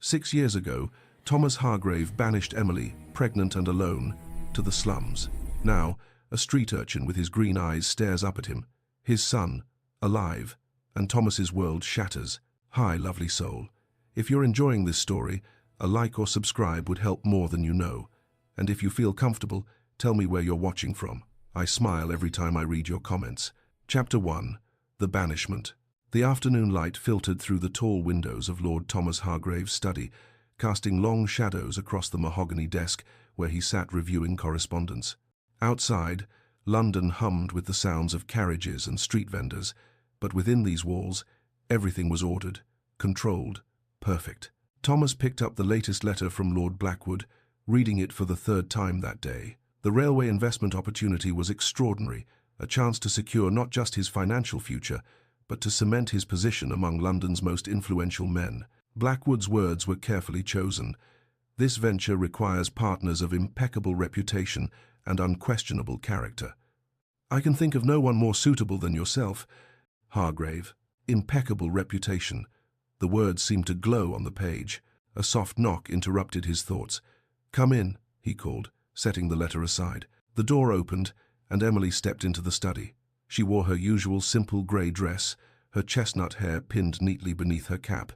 6 years ago, Thomas Hargrave banished Emily, pregnant and alone, to the slums. Now, a street urchin with his green eyes stares up at him, his son, alive, and Thomas's world shatters. Hi, lovely soul. If you're enjoying this story, a like or subscribe would help more than you know. And if you feel comfortable, tell me where you're watching from. I smile every time I read your comments. Chapter 1. The Banishment. The afternoon light filtered through the tall windows of Lord Thomas Hargrave's study, casting long shadows across the mahogany desk where he sat reviewing correspondence. Outside, London hummed with the sounds of carriages and street vendors, but within these walls, everything was ordered, controlled, perfect. Thomas picked up the latest letter from Lord Blackwood, reading it for the third time that day. The railway investment opportunity was extraordinary, a chance to secure not just his financial future, but to cement his position among London's most influential men. Blackwood's words were carefully chosen. This venture requires partners of impeccable reputation and unquestionable character. I can think of no one more suitable than yourself, Hargrave. Impeccable reputation. The words seemed to glow on the page. A soft knock interrupted his thoughts. "Come in," he called, setting the letter aside. The door opened, and Emily stepped into the study. She wore her usual simple grey dress, her chestnut hair pinned neatly beneath her cap.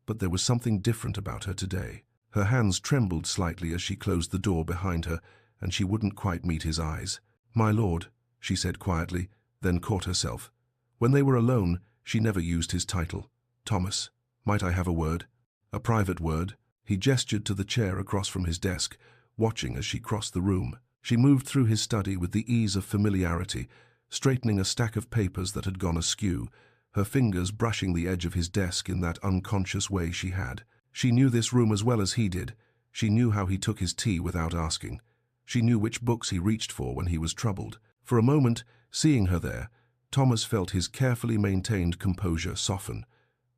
But there was something different about her today. Her hands trembled slightly as she closed the door behind her, and she wouldn't quite meet his eyes. "My lord," she said quietly, then caught herself. When they were alone, she never used his title. "Thomas, might I have a word? A private word?" He gestured to the chair across from his desk, watching as she crossed the room. She moved through his study with the ease of familiarity, straightening a stack of papers that had gone askew, her fingers brushing the edge of his desk in that unconscious way she had. She knew this room as well as he did. She knew how he took his tea without asking. She knew which books he reached for when he was troubled. For a moment, seeing her there, Thomas felt his carefully maintained composure soften.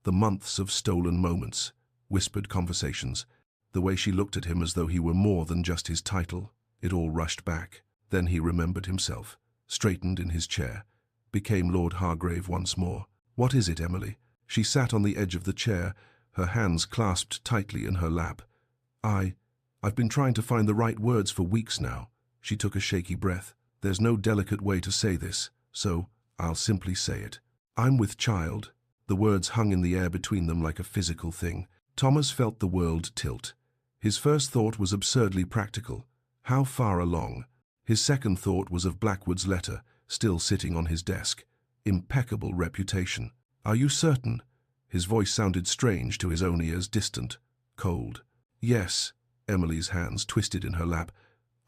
The months of stolen moments, whispered conversations, the way she looked at him as though he were more than just his title, it all rushed back. Then he remembered himself, straightened in his chair, became Lord Hargrave once more. "What is it, Emily?" She sat on the edge of the chair, her hands clasped tightly in her lap. I've been trying to find the right words for weeks now." She took a shaky breath. "There's no delicate way to say this, so I'll simply say it. I'm with child." The words hung in the air between them like a physical thing. Thomas felt the world tilt. His first thought was absurdly practical. How far along? His second thought was of Blackwood's letter, still sitting on his desk. Impeccable reputation. "Are you certain?" His voice sounded strange to his own ears, distant, cold. "Yes." Emily's hands twisted in her lap.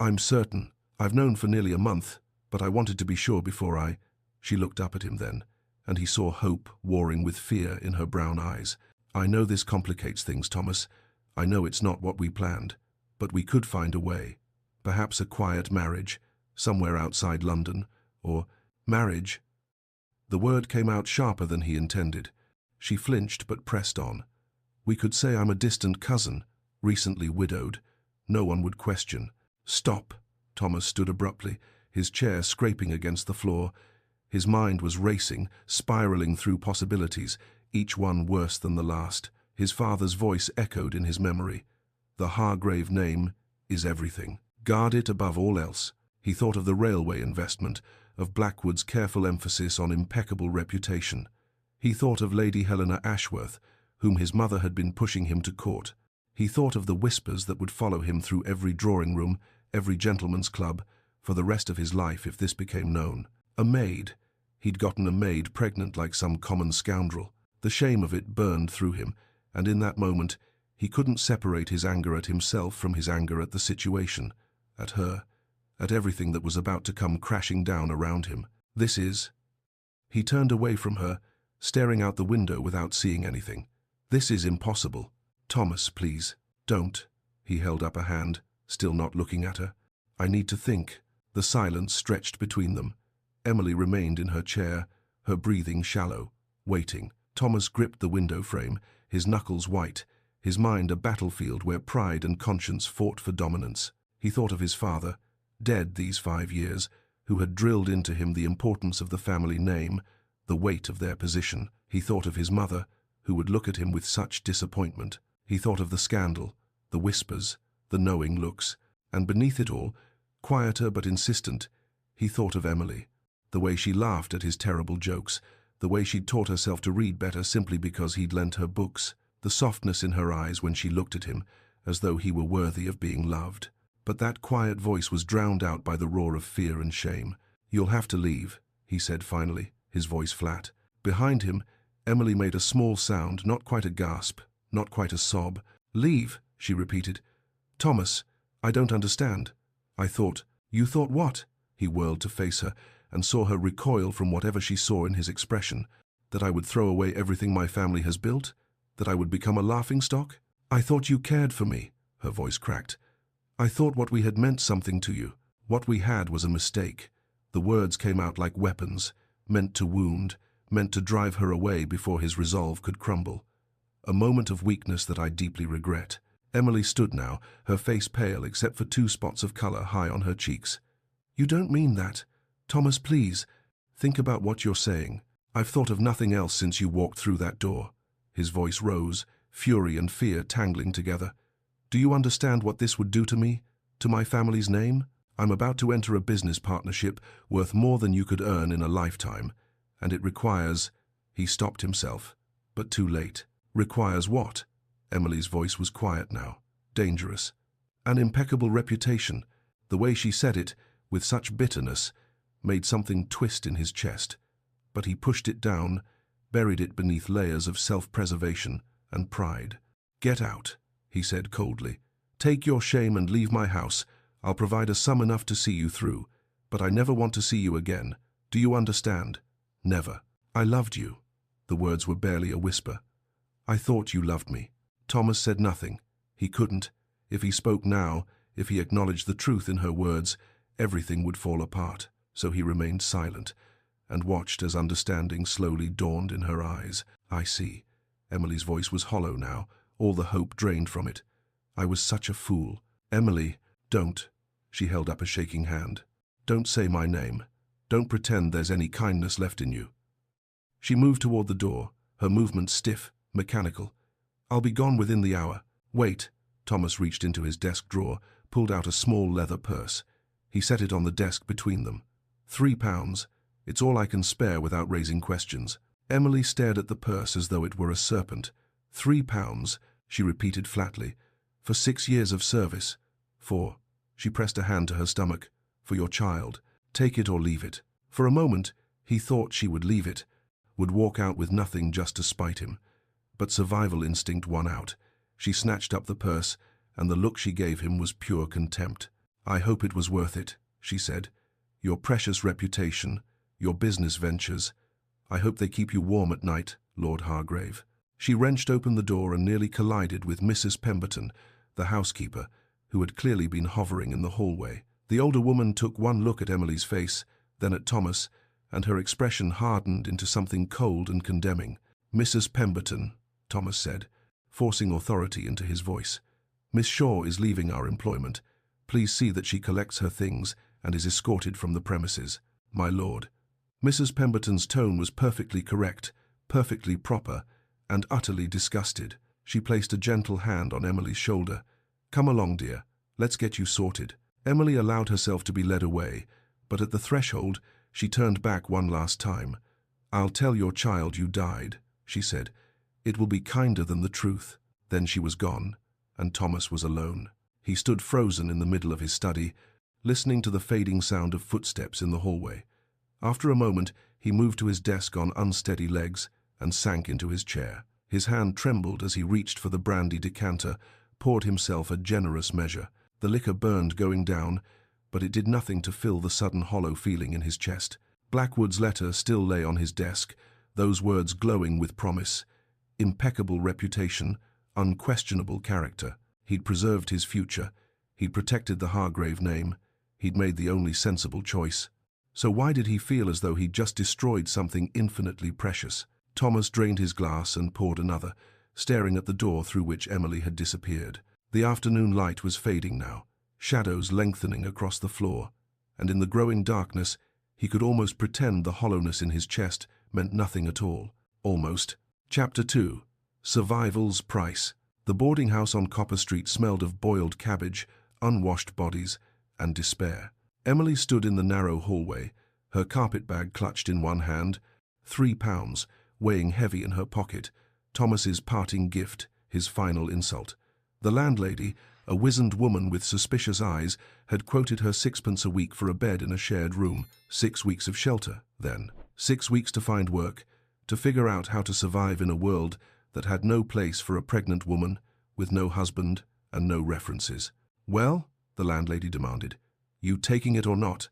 "I'm certain. I've known for nearly a month, but I wanted to be sure before I—" She looked up at him then, and he saw hope warring with fear in her brown eyes. "I know this complicates things, Thomas. I know it's not what we planned, but we could find a way. Perhaps a quiet marriage, somewhere outside London, or marriage." The word came out sharper than he intended. She flinched but pressed on. "We could say I'm a distant cousin, recently widowed. No one would question." "Stop!" Thomas stood abruptly, his chair scraping against the floor. His mind was racing, spiraling through possibilities, each one worse than the last. His father's voice echoed in his memory. "The Hargrave name is everything. Guard it above all else." He thought of the railway investment, of Blackwood's careful emphasis on impeccable reputation. He thought of Lady Helena Ashworth, whom his mother had been pushing him to court. He thought of the whispers that would follow him through every drawing room, every gentleman's club, for the rest of his life if this became known. A maid. He'd gotten a maid pregnant like some common scoundrel. The shame of it burned through him, and in that moment he couldn't separate his anger at himself from his anger at the situation, at her, at everything that was about to come crashing down around him. "This is—" He turned away from her, staring out the window without seeing anything. "This is impossible. Thomas, please, don't." He held up a hand, still not looking at her. "I need to think." The silence stretched between them. Emily remained in her chair, her breathing shallow, waiting. Thomas gripped the window frame, his knuckles white, his mind a battlefield where pride and conscience fought for dominance. He thought of his father, dead these 5 years, who had drilled into him the importance of the family name, the weight of their position. He thought of his mother, who would look at him with such disappointment. He thought of the scandal, the whispers, the knowing looks, and beneath it all, quieter but insistent, he thought of Emily. The way she laughed at his terrible jokes, the way she'd taught herself to read better simply because he'd lent her books, the softness in her eyes when she looked at him, as though he were worthy of being loved. But that quiet voice was drowned out by the roar of fear and shame. "You'll have to leave," he said finally, his voice flat. Behind him, Emily made a small sound, not quite a gasp, not quite a sob. "Leave," she repeated. "Thomas, I don't understand." You thought what?" He whirled to face her and saw her recoil from whatever she saw in his expression. "That I would throw away everything my family has built? That I would become a laughingstock? I thought you cared for me," her voice cracked. "I thought what we had meant something to you. What we had was a mistake." The words came out like weapons, meant to wound, meant to drive her away before his resolve could crumble. "A moment of weakness that I deeply regret." Emily stood now, her face pale except for 2 spots of color high on her cheeks. "You don't mean that. Thomas, please, think about what you're saying. I've thought of nothing else since you walked through that door." His voice rose, fury and fear tangling together. "Do you understand what this would do to me? To my family's name? I'm about to enter a business partnership worth more than you could earn in a lifetime, and it requires—" He stopped himself, but too late. "Requires what?" Emily's voice was quiet now, dangerous. "An impeccable reputation." The way she said it, with such bitterness, made something twist in his chest. But he pushed it down, buried it beneath layers of self-preservation and pride. "Get out," he said coldly. "Take your shame and leave my house. I'll provide a sum enough to see you through, but I never want to see you again. Do you understand? Never. I loved you." The words were barely a whisper. "I thought you loved me." Thomas said nothing. He couldn't. If he spoke now, if he acknowledged the truth in her words, everything would fall apart. So he remained silent and watched as understanding slowly dawned in her eyes. "I see." Emily's voice was hollow now, all the hope drained from it. "I was such a fool. Emily, don't." She held up a shaking hand. "Don't say my name. Don't pretend there's any kindness left in you." She moved toward the door, her movement stiff, mechanical. "I'll be gone within the hour." "Wait." Thomas reached into his desk drawer, pulled out a small leather purse. He set it on the desk between them. £3. It's all I can spare without raising questions." Emily stared at the purse as though it were a serpent. £3, she repeated flatly. "For 6 years of service. For," she pressed a hand to her stomach, "for your child. Take it or leave it." For a moment, he thought she would leave it, would walk out with nothing just to spite him. But survival instinct won out. She snatched up the purse, and the look she gave him was pure contempt. "I hope it was worth it," she said. "Your precious reputation, your business ventures. I hope they keep you warm at night, Lord Hargrave." She wrenched open the door and nearly collided with Mrs. Pemberton, the housekeeper, who had clearly been hovering in the hallway. The older woman took one look at Emily's face, then at Thomas, and her expression hardened into something cold and condemning. "Mrs. Pemberton," Thomas said, forcing authority into his voice. "Miss Shaw is leaving our employment. Please see that she collects her things and is escorted from the premises. My lord." Mrs. Pemberton's tone was perfectly correct, perfectly proper, and utterly disgusted. She placed a gentle hand on Emily's shoulder. "Come along, dear. Let's get you sorted." Emily allowed herself to be led away, but at the threshold, she turned back one last time. "I'll tell your child you died," she said. "It will be kinder than the truth." Then she was gone, and Thomas was alone. He stood frozen in the middle of his study, listening to the fading sound of footsteps in the hallway. After a moment, he moved to his desk on unsteady legs and sank into his chair. His hand trembled as he reached for the brandy decanter, poured himself a generous measure. The liquor burned going down, but it did nothing to fill the sudden hollow feeling in his chest. Blackwood's letter still lay on his desk, those words glowing with promise. Impeccable reputation, unquestionable character. He'd preserved his future. He'd protected the Hargrave name. He'd made the only sensible choice. So why did he feel as though he'd just destroyed something infinitely precious? Thomas drained his glass and poured another, staring at the door through which Emily had disappeared. The afternoon light was fading now, shadows lengthening across the floor, and in the growing darkness, he could almost pretend the hollowness in his chest meant nothing at all. Almost. Chapter 2. Survival's Price. The boarding house on Copper Street smelled of boiled cabbage, unwashed bodies, and despair. Emily stood in the narrow hallway, her carpet bag clutched in one hand, £3, weighing heavy in her pocket, Thomas's parting gift, his final insult. The landlady, a wizened woman with suspicious eyes, had quoted her 6p a week for a bed in a shared room. 6 weeks of shelter, then. 6 weeks to find work, to figure out how to survive in a world that had no place for a pregnant woman, with no husband and no references. "Well," the landlady demanded, "you taking it or not?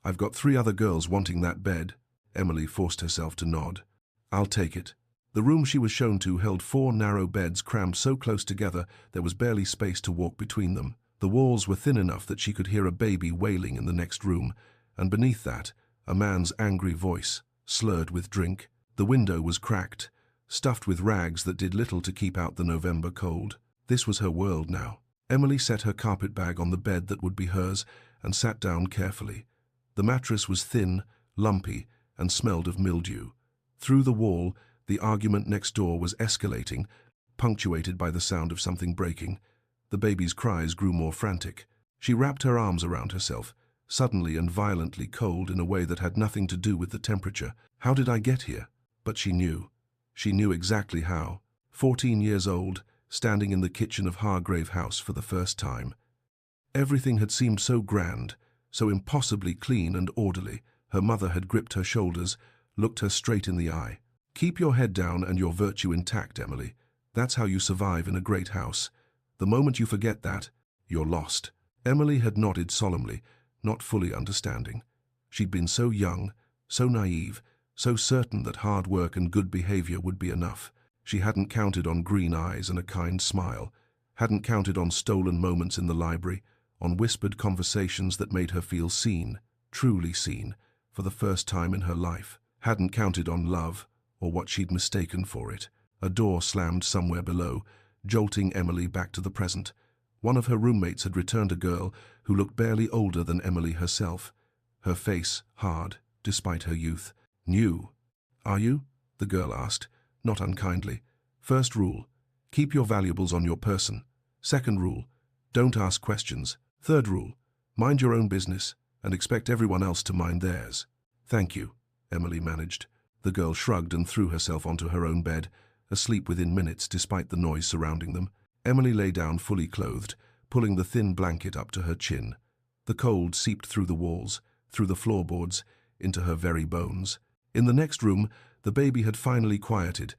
I've got 3 other girls wanting that bed." Emily forced herself to nod. "I'll take it." The room she was shown to held 4 narrow beds crammed so close together there was barely space to walk between them. The walls were thin enough that she could hear a baby wailing in the next room, and beneath that, a man's angry voice, slurred with drink. The window was cracked, stuffed with rags that did little to keep out the November cold. This was her world now. Emily set her carpet bag on the bed that would be hers and sat down carefully. The mattress was thin, lumpy, and smelled of mildew. Through the wall, the argument next door was escalating, punctuated by the sound of something breaking. The baby's cries grew more frantic. She wrapped her arms around herself, suddenly and violently cold in a way that had nothing to do with the temperature. How did I get here? But she knew. She knew exactly how. 14 years old, standing in the kitchen of Hargrave House for the first time. Everything had seemed so grand, so impossibly clean and orderly. Her mother had gripped her shoulders, looked her straight in the eye. "Keep your head down and your virtue intact, Emily. That's how you survive in a great house. The moment you forget that, you're lost." Emily had nodded solemnly, not fully understanding. She'd been so young, so naive, so certain that hard work and good behavior would be enough. She hadn't counted on green eyes and a kind smile, hadn't counted on stolen moments in the library, on whispered conversations that made her feel seen, truly seen, for the first time in her life, hadn't counted on love, or what she'd mistaken for it. A door slammed somewhere below, jolting Emily back to the present. One of her roommates had returned a girl who looked barely older than Emily herself, her face hard, despite her youth. "New, are you?" the girl asked, not unkindly. "First rule, keep your valuables on your person. Second rule, don't ask questions. Third rule, mind your own business and expect everyone else to mind theirs." "Thank you," Emily managed. The girl shrugged and threw herself onto her own bed, asleep within minutes despite the noise surrounding them. Emily lay down fully clothed, pulling the thin blanket up to her chin. The cold seeped through the walls, through the floorboards, into her very bones. In the next room, the baby had finally quieted,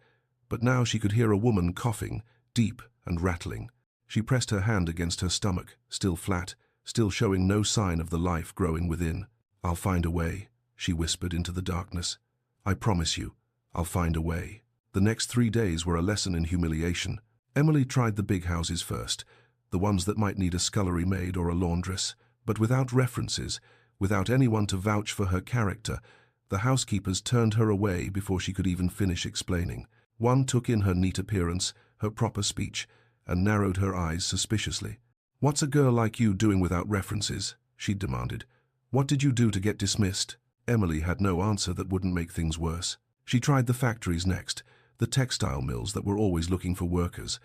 but now she could hear a woman coughing, deep and rattling. She pressed her hand against her stomach, still flat, still showing no sign of the life growing within. "I'll find a way," she whispered into the darkness. "I promise you, I'll find a way." The next 3 days were a lesson in humiliation. Emily tried the big houses first, the ones that might need a scullery maid or a laundress, but without references, without anyone to vouch for her character, the housekeepers turned her away before she could even finish explaining. One took in her neat appearance, her proper speech, and narrowed her eyes suspiciously. "What's a girl like you doing without references?" she demanded. "What did you do to get dismissed?" Emily had no answer that wouldn't make things worse. She tried the factories next, the textile mills that were always looking for workers.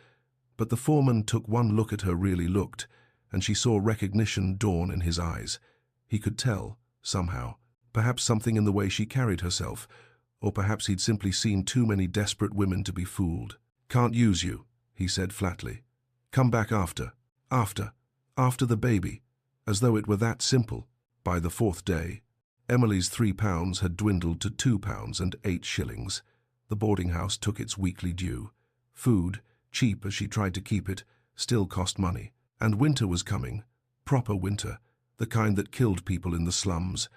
But the foreman took one look at her, really looked, and she saw recognition dawn in his eyes. He could tell, somehow, perhaps something in the way she carried herself, or perhaps he'd simply seen too many desperate women to be fooled. "Can't use you," he said flatly. "Come back after the baby," as though it were that simple. By the 4th day, Emily's £3 had dwindled to £2 and 8 shillings. The boarding house took its weekly due. Food, cheap as she tried to keep it, still cost money. And winter was coming, proper winter, the kind that killed people in the slums.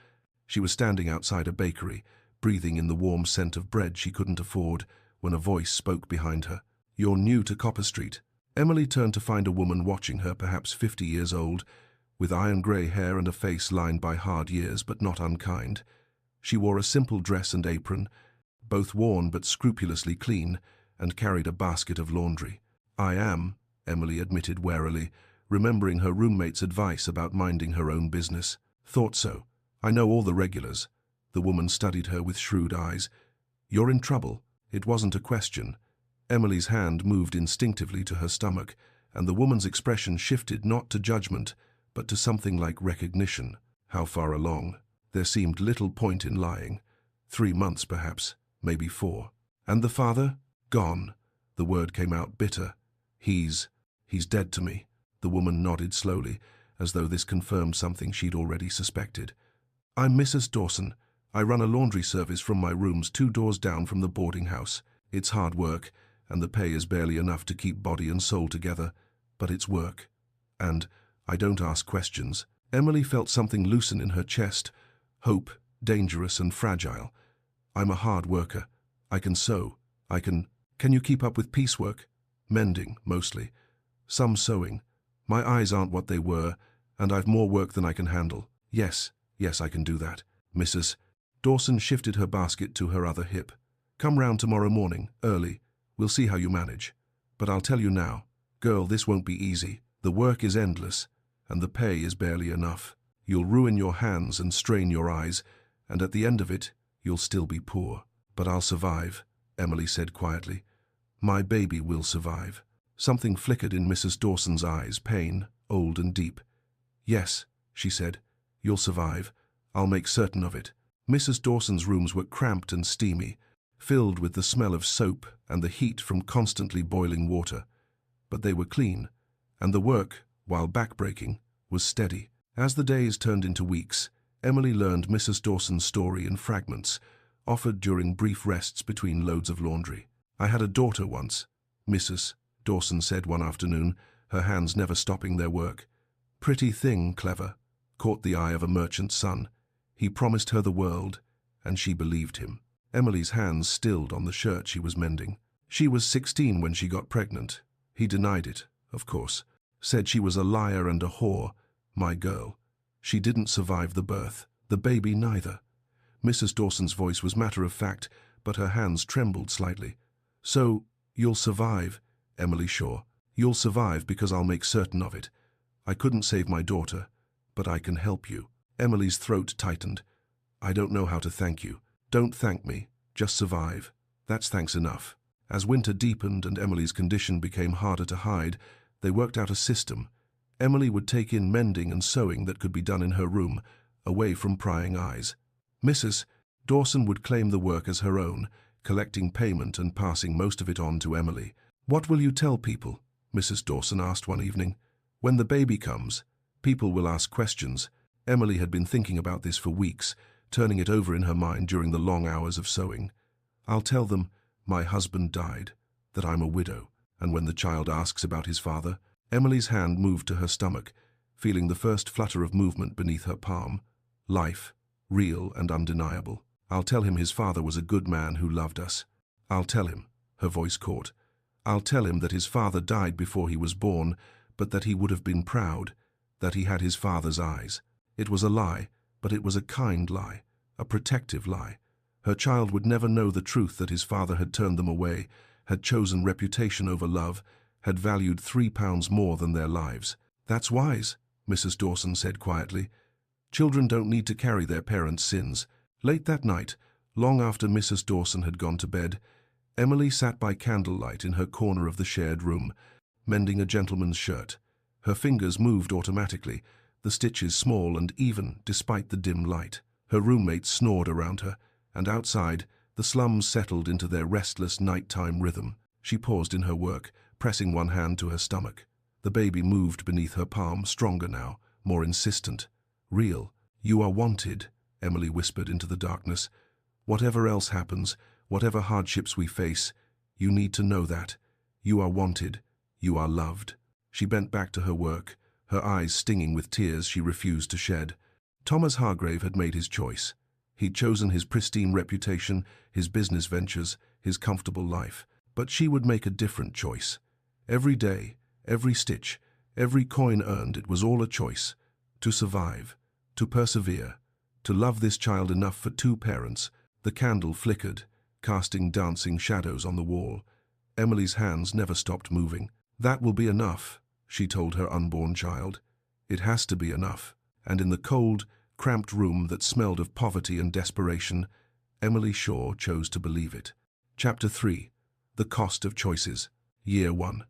She was standing outside a bakery, breathing in the warm scent of bread she couldn't afford, when a voice spoke behind her. "You're new to Copper Street." Emily turned to find a woman watching her, perhaps 50 years old, with iron-grey hair and a face lined by hard years but not unkind. She wore a simple dress and apron, both worn but scrupulously clean, and carried a basket of laundry. "I am," Emily admitted warily, remembering her roommate's advice about minding her own business. "Thought so. I know all the regulars." The woman studied her with shrewd eyes. "You're in trouble." It wasn't a question. Emily's hand moved instinctively to her stomach, and the woman's expression shifted not to judgment, but to something like recognition. How far along? There seemed little point in lying. 3 months, perhaps, maybe 4. And the father? Gone. The word came out bitter. He's dead to me. The woman nodded slowly, as though this confirmed something she'd already suspected. I'm Mrs. Dawson. I run a laundry service from my rooms 2 doors down from the boarding house. It's hard work, and the pay is barely enough to keep body and soul together, but it's work. And I don't ask questions. Emily felt something loosen in her chest. Hope, dangerous and fragile. I'm a hard worker. I can sew. Can you keep up with piecework? Mending, mostly. Some sewing. My eyes aren't what they were, and I've more work than I can handle. Yes, I can do that. Mrs. Dawson shifted her basket to her other hip. Come round tomorrow morning, early. We'll see how you manage. But I'll tell you now, girl, this won't be easy. The work is endless, and the pay is barely enough. You'll ruin your hands and strain your eyes, and at the end of it, you'll still be poor. But I'll survive, Emily said quietly. My baby will survive. Something flickered in Mrs. Dawson's eyes, pain, old and deep. Yes, she said, you'll survive. I'll make certain of it. Mrs. Dawson's rooms were cramped and steamy, filled with the smell of soap and the heat from constantly boiling water. But they were clean, and the work, while backbreaking, was steady. As the days turned into weeks, Emily learned Mrs. Dawson's story in fragments, offered during brief rests between loads of laundry. I had a daughter once, Mrs. Dawson said one afternoon, her hands never stopping their work. Pretty thing, clever, caught the eye of a merchant's son. He promised her the world, and she believed him. Emily's hands stilled on the shirt she was mending. She was 16 when she got pregnant. He denied it, of course. Said she was a liar and a whore. My girl. She didn't survive the birth. The baby neither. Mrs. Dawson's voice was matter-of-fact, but her hands trembled slightly. So, you'll survive, Emily Shaw. You'll survive because I'll make certain of it. I couldn't save my daughter, but I can help you. Emily's throat tightened. I don't know how to thank you. Don't thank me. Just survive. That's thanks enough. As winter deepened and Emily's condition became harder to hide, they worked out a system. Emily would take in mending and sewing that could be done in her room, away from prying eyes. Mrs. Dawson would claim the work as her own, collecting payment and passing most of it on to Emily. What will you tell people? Mrs. Dawson asked one evening. When the baby comes, people will ask questions. Emily had been thinking about this for weeks, turning it over in her mind during the long hours of sewing. I'll tell them my husband died, that I'm a widow, and when the child asks about his father, Emily's hand moved to her stomach, feeling the first flutter of movement beneath her palm. Life, real and undeniable. I'll tell him his father was a good man who loved us. I'll tell him, her voice caught. I'll tell him that his father died before he was born, but that he would have been proud, that he had his father's eyes. It was a lie, but it was a kind lie, a protective lie. Her child would never know the truth that his father had turned them away, had chosen reputation over love, had valued £3 more than their lives. That's wise, Mrs. Dawson said quietly. Children don't need to carry their parents' sins. Late that night, long after Mrs. Dawson had gone to bed, Emily sat by candlelight in her corner of the shared room, mending a gentleman's shirt. Her fingers moved automatically, the stitches small and even despite the dim light. Her roommates snored around her, and outside, the slums settled into their restless nighttime rhythm. She paused in her work, pressing one hand to her stomach. The baby moved beneath her palm, stronger now, more insistent. Real. You are wanted, Emily whispered into the darkness. Whatever else happens, whatever hardships we face, you need to know that. You are wanted. You are loved. She bent back to her work, her eyes stinging with tears she refused to shed. Thomas Hargrave had made his choice. He'd chosen his pristine reputation, his business ventures, his comfortable life. But she would make a different choice. Every day, every stitch, every coin earned, it was all a choice. To survive, to persevere, to love this child enough for 2 parents. The candle flickered, casting dancing shadows on the wall. Emily's hands never stopped moving. That will be enough, she told her unborn child. It has to be enough. And in the cold, cramped room that smelled of poverty and desperation, Emily Shaw chose to believe it. Chapter 3. The Cost of Choices. Year 1.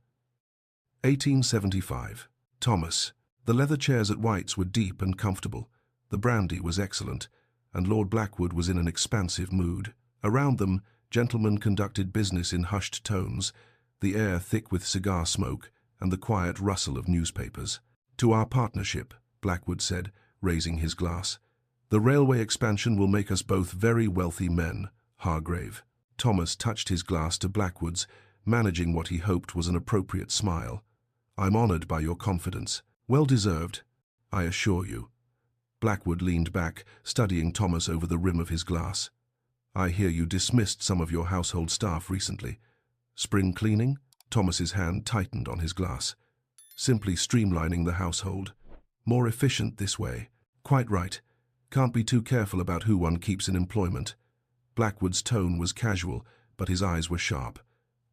1875. Thomas. The leather chairs at White's were deep and comfortable. The brandy was excellent, and Lord Blackwood was in an expansive mood. Around them, gentlemen conducted business in hushed tones, the air thick with cigar smoke and the quiet rustle of newspapers. "To our partnership," Blackwood said, raising his glass. "The railway expansion will make us both very wealthy men, Hargrave." Thomas touched his glass to Blackwood's, managing what he hoped was an appropriate smile. "I'm honored by your confidence. Well deserved, I assure you." Blackwood leaned back, studying Thomas over the rim of his glass. "I hear you dismissed some of your household staff recently. Spring cleaning?" Thomas's hand tightened on his glass. "Simply streamlining the household. More efficient this way." "Quite right. Can't be too careful about who one keeps in employment." Blackwood's tone was casual, but his eyes were sharp.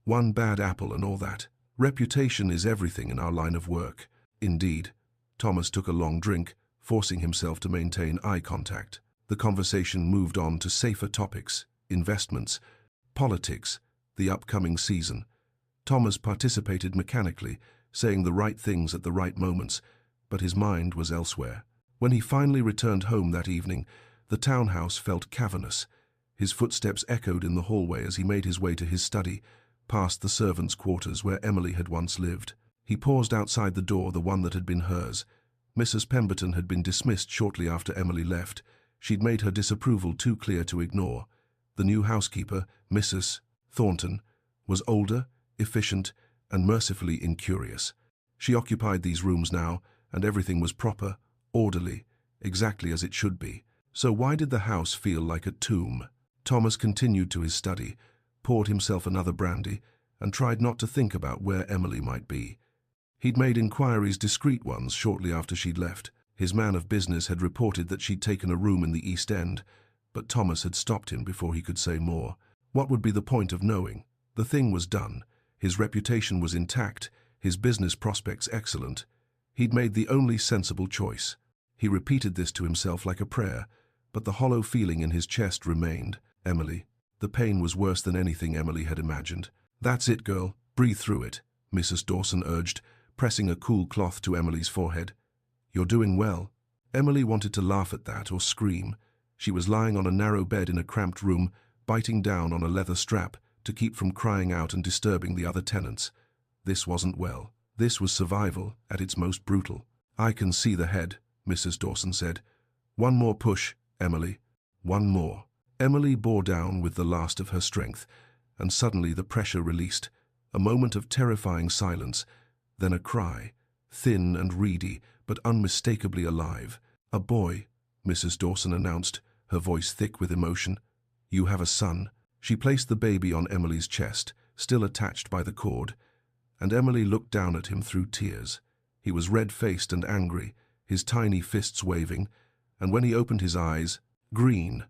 "One bad apple and all that. Reputation is everything in our line of work." "Indeed." Thomas took a long drink, forcing himself to maintain eye contact. The conversation moved on to safer topics: investments, politics, the upcoming season. Thomas participated mechanically, saying the right things at the right moments, but his mind was elsewhere. When he finally returned home that evening, the townhouse felt cavernous. His footsteps echoed in the hallway as he made his way to his study, past the servants' quarters where Emily had once lived. He paused outside the door, the one that had been hers. Mrs. Pemberton had been dismissed shortly after Emily left. She'd made her disapproval too clear to ignore. The new housekeeper, Mrs. Thornton, was older, efficient, and mercifully incurious. She occupied these rooms now, and everything was proper, orderly, exactly as it should be. So why did the house feel like a tomb? Thomas continued to his study, poured himself another brandy, and tried not to think about where Emily might be. He'd made inquiries, discreet ones, shortly after she'd left. His man of business had reported that she'd taken a room in the East End, but Thomas had stopped him before he could say more. What would be the point of knowing? The thing was done. His reputation was intact, his business prospects excellent. He'd made the only sensible choice. He repeated this to himself like a prayer, but the hollow feeling in his chest remained. Emily. The pain was worse than anything Emily had imagined. "That's it, girl. Breathe through it," Mrs. Dawson urged, pressing a cool cloth to Emily's forehead. "You're doing well." Emily wanted to laugh at that or scream. She was lying on a narrow bed in a cramped room, biting down on a leather strap to keep from crying out and disturbing the other tenants. This wasn't well. This was survival at its most brutal. "I can see the head," Mrs. Dawson said. "One more push, Emily. One more." Emily bore down with the last of her strength, and suddenly the pressure released. A moment of terrifying silence, then a cry, thin and reedy, but unmistakably alive. "A boy," Mrs. Dawson announced, her voice thick with emotion. "You have a son." She placed the baby on Emily's chest, still attached by the cord, and Emily looked down at him through tears. He was red-faced and angry, his tiny fists waving, and when he opened his eyes, green.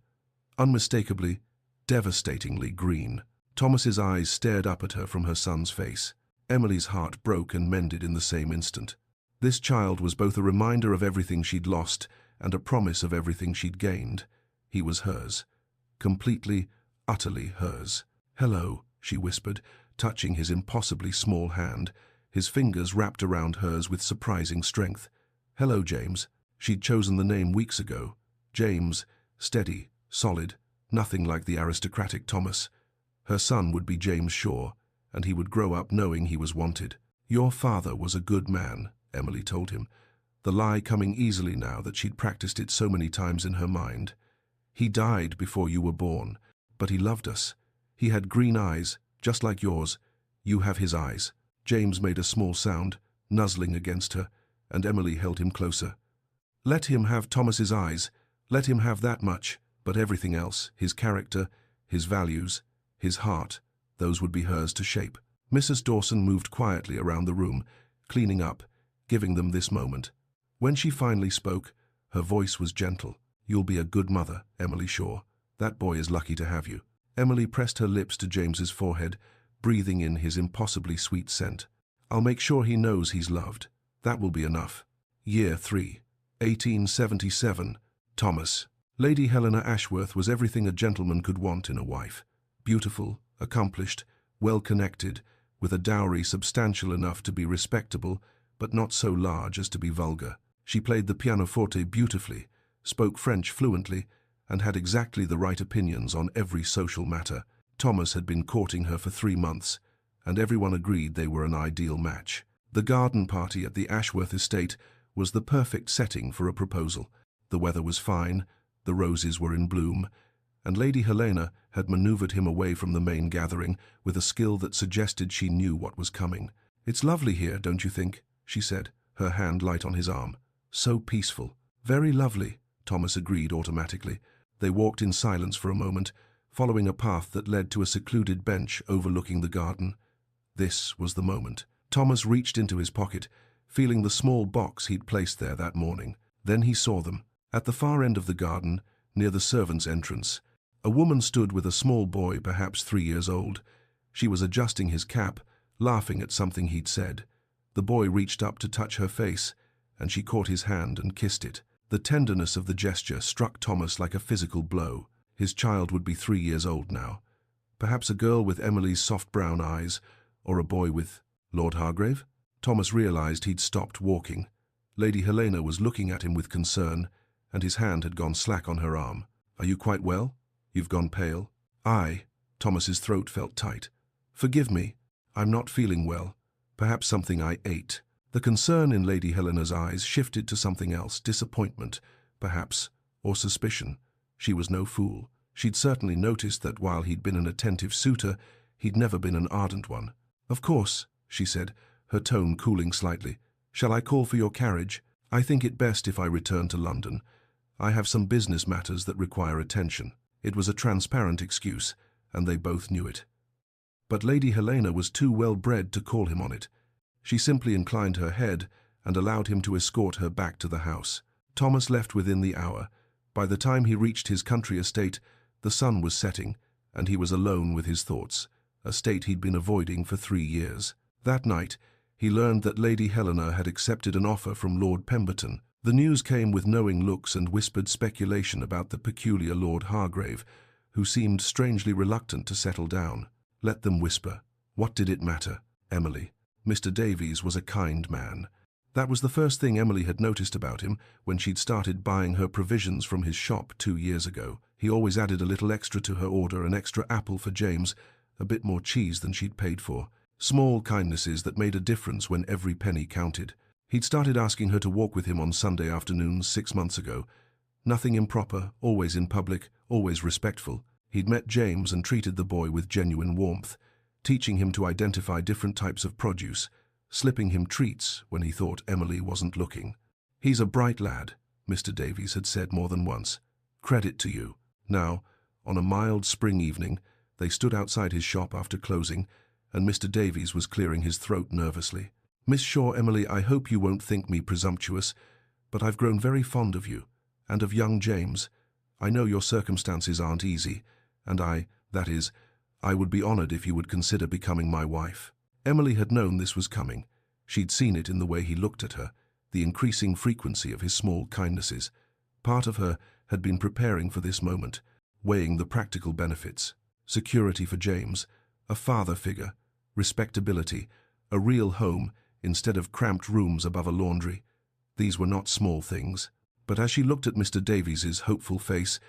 Unmistakably, devastatingly green. Thomas's eyes stared up at her from her son's face. Emily's heart broke and mended in the same instant. This child was both a reminder of everything she'd lost and a promise of everything she'd gained. He was hers. Completely, utterly hers. "Hello," she whispered, touching his impossibly small hand, his fingers wrapped around hers with surprising strength. "Hello, James." She'd chosen the name weeks ago. James, steady, solid, nothing like the aristocratic Thomas. Her son would be James Shaw, and he would grow up knowing he was wanted. "Your father was a good man," Emily told him, the lie coming easily now that she'd practiced it so many times in her mind. "He died before you were born, but he loved us. He had green eyes, just like yours. You have his eyes." James made a small sound, nuzzling against her, and Emily held him closer. Let him have Thomas's eyes. Let him have that much. But everything else, his character, his values, his heart, those would be hers to shape. Mrs. Dawson moved quietly around the room, cleaning up, giving them this moment. When she finally spoke, her voice was gentle. "You'll be a good mother, Emily Shaw. That boy is lucky to have you." Emily pressed her lips to James's forehead, breathing in his impossibly sweet scent. "I'll make sure he knows he's loved. That will be enough." Year 3, 1877. Thomas. Lady Helena Ashworth was everything a gentleman could want in a wife. Beautiful, accomplished, well-connected, with a dowry substantial enough to be respectable, but not so large as to be vulgar. She played the pianoforte beautifully, spoke French fluently, and had exactly the right opinions on every social matter. Thomas had been courting her for 3 months, and everyone agreed they were an ideal match. The garden party at the Ashworth estate was the perfect setting for a proposal. The weather was fine, the roses were in bloom, and Lady Helena had maneuvered him away from the main gathering with a skill that suggested she knew what was coming. "It's lovely here, don't you think?" she said, her hand light on his arm. "So peaceful." "Very lovely," Thomas agreed automatically. They walked in silence for a moment, following a path that led to a secluded bench overlooking the garden. This was the moment. Thomas reached into his pocket, feeling the small box he'd placed there that morning. Then he saw them. At the far end of the garden, near the servants' entrance, a woman stood with a small boy, perhaps 3 years old. She was adjusting his cap, laughing at something he'd said. The boy reached up to touch her face, and she caught his hand and kissed it. The tenderness of the gesture struck Thomas like a physical blow. His child would be 3 years old now. Perhaps a girl with Emily's soft brown eyes, or a boy with Lord Hargrave? Thomas realized he'd stopped walking. Lady Helena was looking at him with concern, and his hand had gone slack on her arm. "Are you quite well? You've gone pale." Thomas's throat felt tight. "Forgive me. I'm not feeling well. Perhaps something I ate." The concern in Lady Helena's eyes shifted to something else, disappointment, perhaps, or suspicion. She was no fool. She'd certainly noticed that while he'd been an attentive suitor, he'd never been an ardent one. "Of course," she said, her tone cooling slightly. "Shall I call for your carriage? I think it best if I return to London. I have some business matters that require attention." It was a transparent excuse, and they both knew it. But Lady Helena was too well-bred to call him on it. She simply inclined her head and allowed him to escort her back to the house. Thomas left within the hour. By the time he reached his country estate, the sun was setting, and he was alone with his thoughts, a state he'd been avoiding for 3 years. That night, he learned that Lady Helena had accepted an offer from Lord Pemberton. The news came with knowing looks and whispered speculation about the peculiar Lord Hargrave, who seemed strangely reluctant to settle down. Let them whisper. What did it matter? Emily. Mr. Davies was a kind man. That was the first thing Emily had noticed about him when she'd started buying her provisions from his shop 2 years ago. He always added a little extra to her order, an extra apple for James, a bit more cheese than she'd paid for. Small kindnesses that made a difference when every penny counted. He'd started asking her to walk with him on Sunday afternoons 6 months ago. Nothing improper, always in public, always respectful. He'd met James and treated the boy with genuine warmth, teaching him to identify different types of produce, slipping him treats when he thought Emily wasn't looking. "He's a bright lad," Mr. Davies had said more than once. "Credit to you." Now, on a mild spring evening, they stood outside his shop after closing, and Mr. Davies was clearing his throat nervously. "Miss Shaw, Emily, I hope you won't think me presumptuous, but I've grown very fond of you, and of young James. I know your circumstances aren't easy, and I would be honored if you would consider becoming my wife." Emily had known this was coming. She'd seen it in the way he looked at her, the increasing frequency of his small kindnesses. Part of her had been preparing for this moment, weighing the practical benefits. Security for James, a father figure, respectability, a real home instead of cramped rooms above a laundry. These were not small things. But as she looked at Mr. Davies's hopeful face,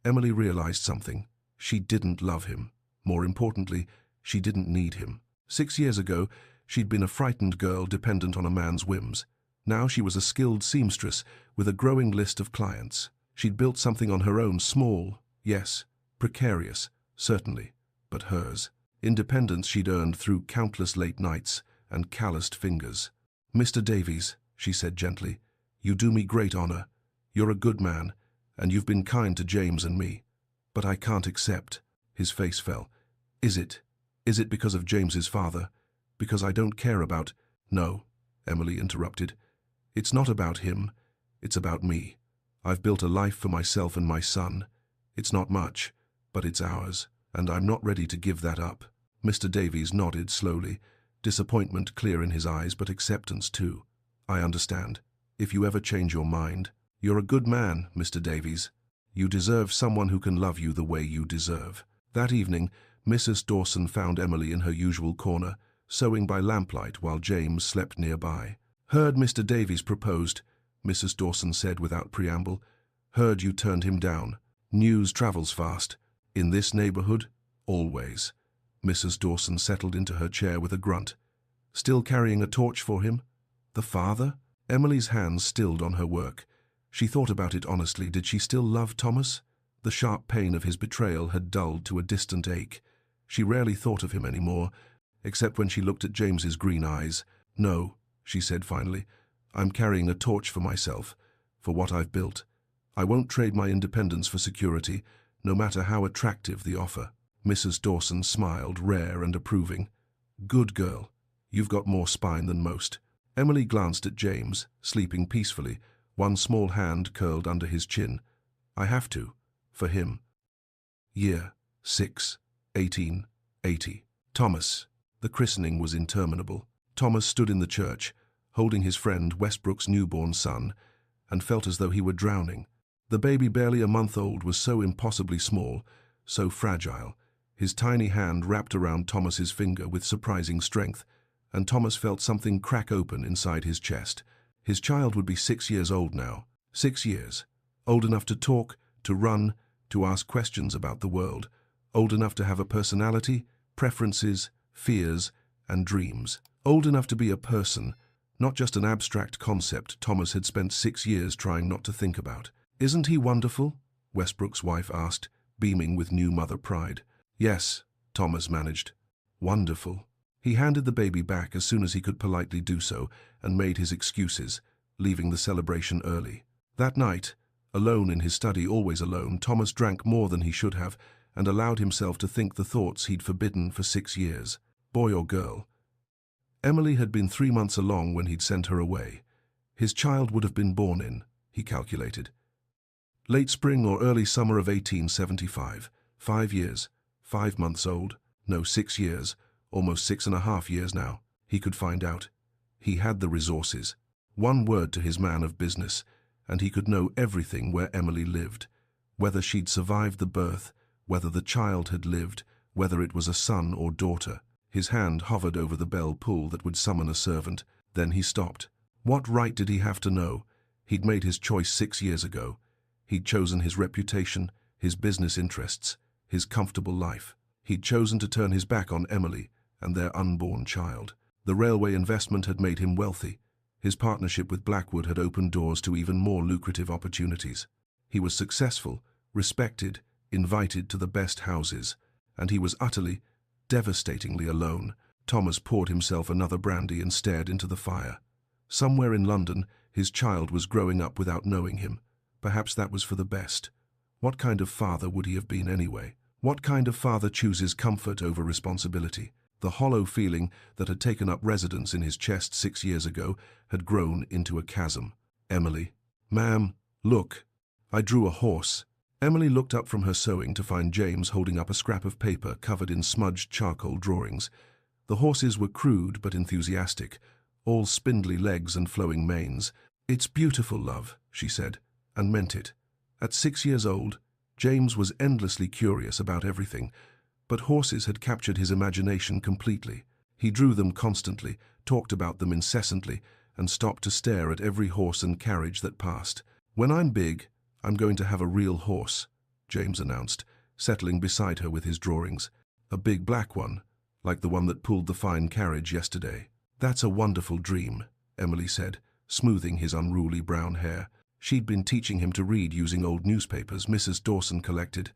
Emily realized something. She didn't love him. More importantly, she didn't need him. 6 years ago, she'd been a frightened girl dependent on a man's whims. Now she was a skilled seamstress with a growing list of clients. She'd built something on her own, small, yes, precarious, certainly, but hers. Independence she'd earned through countless late nights and calloused fingers. "Mr. Davies," she said gently, "you do me great honor. You're a good man, and you've been kind to James and me. But I can't accept." His face fell. Is it because of James's father? Because I don't care about—" "No," Emily interrupted. "It's not about him. It's about me. I've built a life for myself and my son. It's not much, but it's ours, and I'm not ready to give that up." Mr. Davies nodded slowly, disappointment clear in his eyes, but acceptance too. "I understand. If you ever change your mind. You're a good man, Mr. Davies. You deserve someone who can love you the way you deserve." That evening, Mrs. Dawson found Emily in her usual corner, sewing by lamplight while James slept nearby. "Heard Mr. Davies proposed," Mrs. Dawson said without preamble. "Heard you turned him down. News travels fast. In this neighborhood, always." Mrs. Dawson settled into her chair with a grunt. "Still carrying a torch for him? The father?" Emily's hands stilled on her work. She thought about it honestly. Did she still love Thomas? The sharp pain of his betrayal had dulled to a distant ache. She rarely thought of him anymore, except when she looked at James's green eyes. "No," she said finally. "I'm carrying a torch for myself, for what I've built. I won't trade my independence for security, no matter how attractive the offer." Mrs. Dawson smiled, rare and approving. "Good girl. You've got more spine than most." Emily glanced at James, sleeping peacefully, one small hand curled under his chin. "I have to, for him." Year 6, 1880. Thomas. The christening was interminable. Thomas stood in the church, holding his friend Westbrook's newborn son, and felt as though he were drowning. The baby, barely a month old, was so impossibly small, so fragile. His tiny hand wrapped around Thomas's finger with surprising strength, and Thomas felt something crack open inside his chest. His child would be 6 years old now. 6 years. Old enough to talk, to run, to ask questions about the world. Old enough to have a personality, preferences, fears, and dreams. Old enough to be a person, not just an abstract concept Thomas had spent 6 years trying not to think about. "Isn't he wonderful?" Westbrook's wife asked, beaming with new mother pride. "Yes," Thomas managed. "Wonderful." He handed the baby back as soon as he could politely do so and made his excuses, leaving the celebration early. That night, alone in his study, always alone, Thomas drank more than he should have and allowed himself to think the thoughts he'd forbidden for 6 years. Boy or girl? Emily had been 3 months along when he'd sent her away. His child would have been born in, he calculated, late spring or early summer of 1875. 5 years, 5 months old. No, 6 years, almost 6.5 years now. He could find out. He had the resources. One word to his man of business, and he could know everything where Emily lived. Whether she'd survived the birth, whether the child had lived, whether it was a son or daughter. His hand hovered over the bell pull that would summon a servant. Then he stopped. What right did he have to know? He'd made his choice 6 years ago. He'd chosen his reputation, his business interests, his comfortable life. He'd chosen to turn his back on Emily and their unborn child. The railway investment had made him wealthy. His partnership with Blackwood had opened doors to even more lucrative opportunities. He was successful, respected, invited to the best houses, and he was utterly, devastatingly alone. Thomas poured himself another brandy and stared into the fire. Somewhere in London, his child was growing up without knowing him. Perhaps that was for the best. What kind of father would he have been anyway? What kind of father chooses comfort over responsibility? The hollow feeling that had taken up residence in his chest 6 years ago had grown into a chasm. "Emily." "Ma'am, look. I drew a horse." Emily looked up from her sewing to find James holding up a scrap of paper covered in smudged charcoal drawings. The horses were crude but enthusiastic, all spindly legs and flowing manes. "It's beautiful, love," she said, and meant it. At 6 years old, James was endlessly curious about everything, but horses had captured his imagination completely. He drew them constantly, talked about them incessantly, and stopped to stare at every horse and carriage that passed. "When I'm big, I'm going to have a real horse," James announced, settling beside her with his drawings. "A big black one, like the one that pulled the fine carriage yesterday." "That's a wonderful dream," Emily said, smoothing his unruly brown hair. She'd been teaching him to read using old newspapers Mrs. Dawson collected.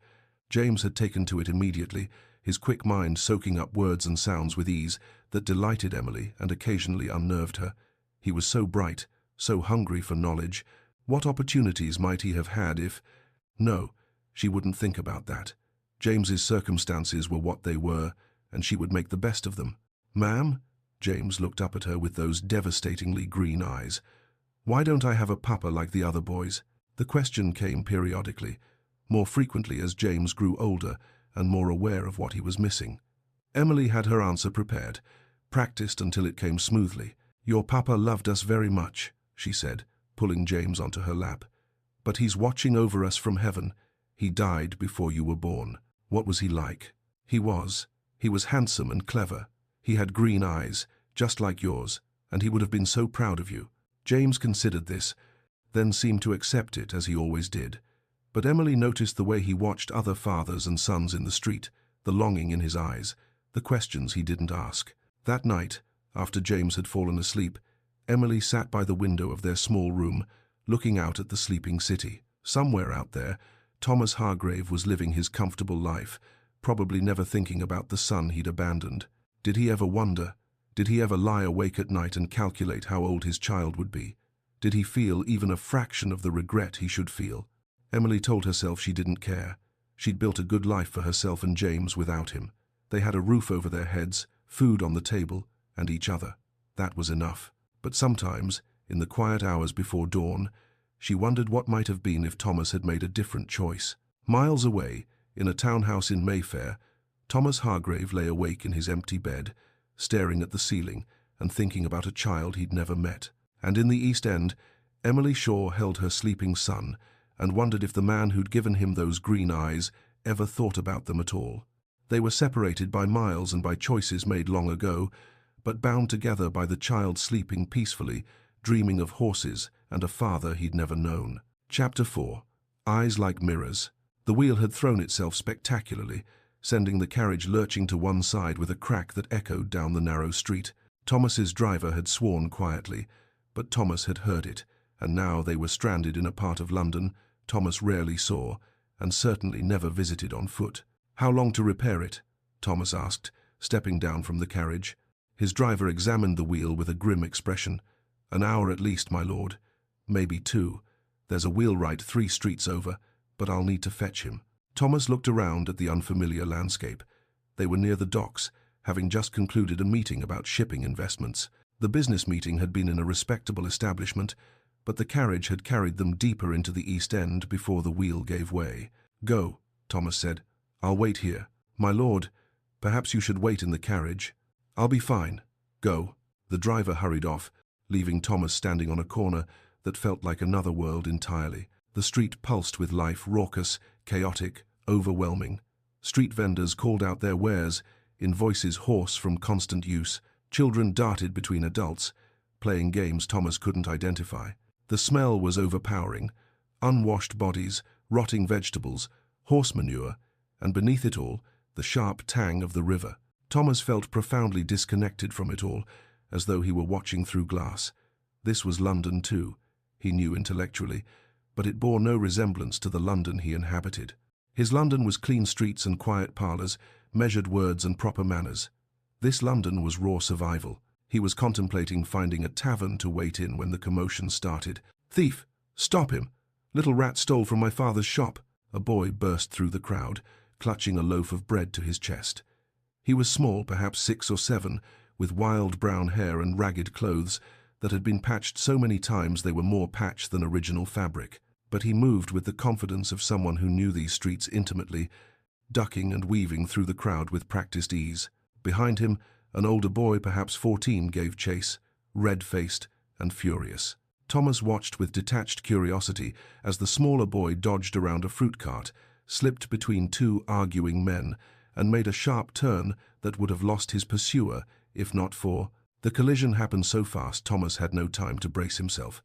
James had taken to it immediately, his quick mind soaking up words and sounds with ease that delighted Emily and occasionally unnerved her. He was so bright, so hungry for knowledge. What opportunities might he have had if— No, she wouldn't think about that. James's circumstances were what they were, and she would make the best of them. "Ma'am?" James looked up at her with those devastatingly green eyes. "Why don't I have a papa like the other boys?" The question came periodically, more frequently as James grew older and more aware of what he was missing. Emily had her answer prepared, practiced until it came smoothly. "Your papa loved us very much," she said, pulling James onto her lap. "But he's watching over us from heaven. He died before you were born." "What was he like?" He was. He was handsome and clever. He had green eyes, just like yours, and he would have been so proud of you. James considered this, then seemed to accept it as he always did. But Emily noticed the way he watched other fathers and sons in the street, the longing in his eyes, the questions he didn't ask. That night, after James had fallen asleep, Emily sat by the window of their small room, looking out at the sleeping city. Somewhere out there, Thomas Hargrave was living his comfortable life, probably never thinking about the son he'd abandoned. Did he ever wonder? Did he ever lie awake at night and calculate how old his child would be? Did he feel even a fraction of the regret he should feel? Emily told herself she didn't care. She'd built a good life for herself and James without him. They had a roof over their heads, food on the table, and each other. That was enough. But sometimes, in the quiet hours before dawn, she wondered what might have been if Thomas had made a different choice. Miles away, in a townhouse in Mayfair, Thomas Hargrave lay awake in his empty bed, staring at the ceiling and thinking about a child he'd never met. And in the East End, Emily Shaw held her sleeping son and wondered if the man who'd given him those green eyes ever thought about them at all. They were separated by miles and by choices made long ago, but bound together by the child sleeping peacefully, dreaming of horses and a father he'd never known. Chapter 4. Eyes Like Mirrors. The wheel had thrown itself spectacularly, sending the carriage lurching to one side with a crack that echoed down the narrow street. Thomas's driver had sworn quietly, but Thomas had heard it, and now they were stranded in a part of London Thomas rarely saw, and certainly never visited on foot. "How long to repair it?" Thomas asked, stepping down from the carriage. His driver examined the wheel with a grim expression. "An hour at least, my lord. Maybe 2. There's a wheelwright 3 streets over, but I'll need to fetch him." Thomas looked around at the unfamiliar landscape. They were near the docks, having just concluded a meeting about shipping investments. The business meeting had been in a respectable establishment, but the carriage had carried them deeper into the East End before the wheel gave way. "Go," Thomas said. "I'll wait here." "My lord, perhaps you should wait in the carriage." "I'll be fine. Go." The driver hurried off, leaving Thomas standing on a corner that felt like another world entirely. The street pulsed with life, raucous, chaotic, overwhelming. Street vendors called out their wares, in voices hoarse from constant use. Children darted between adults, playing games Thomas couldn't identify. The smell was overpowering. Unwashed bodies, rotting vegetables, horse manure, and beneath it all, the sharp tang of the river. Thomas felt profoundly disconnected from it all, as though he were watching through glass. This was London too, he knew intellectually, but it bore no resemblance to the London he inhabited. His London was clean streets and quiet parlours, measured words and proper manners. This London was raw survival. He was contemplating finding a tavern to wait in when the commotion started. "Thief! Stop him! Little rat stole from my father's shop." A boy burst through the crowd, clutching a loaf of bread to his chest. He was small, perhaps 6 or 7, with wild brown hair and ragged clothes that had been patched so many times they were more patch than original fabric. But he moved with the confidence of someone who knew these streets intimately, ducking and weaving through the crowd with practiced ease. Behind him, an older boy, perhaps 14, gave chase, red-faced and furious. Thomas watched with detached curiosity as the smaller boy dodged around a fruit cart, slipped between 2 arguing men, and made a sharp turn that would have lost his pursuer if not for... The collision happened so fast Thomas had no time to brace himself.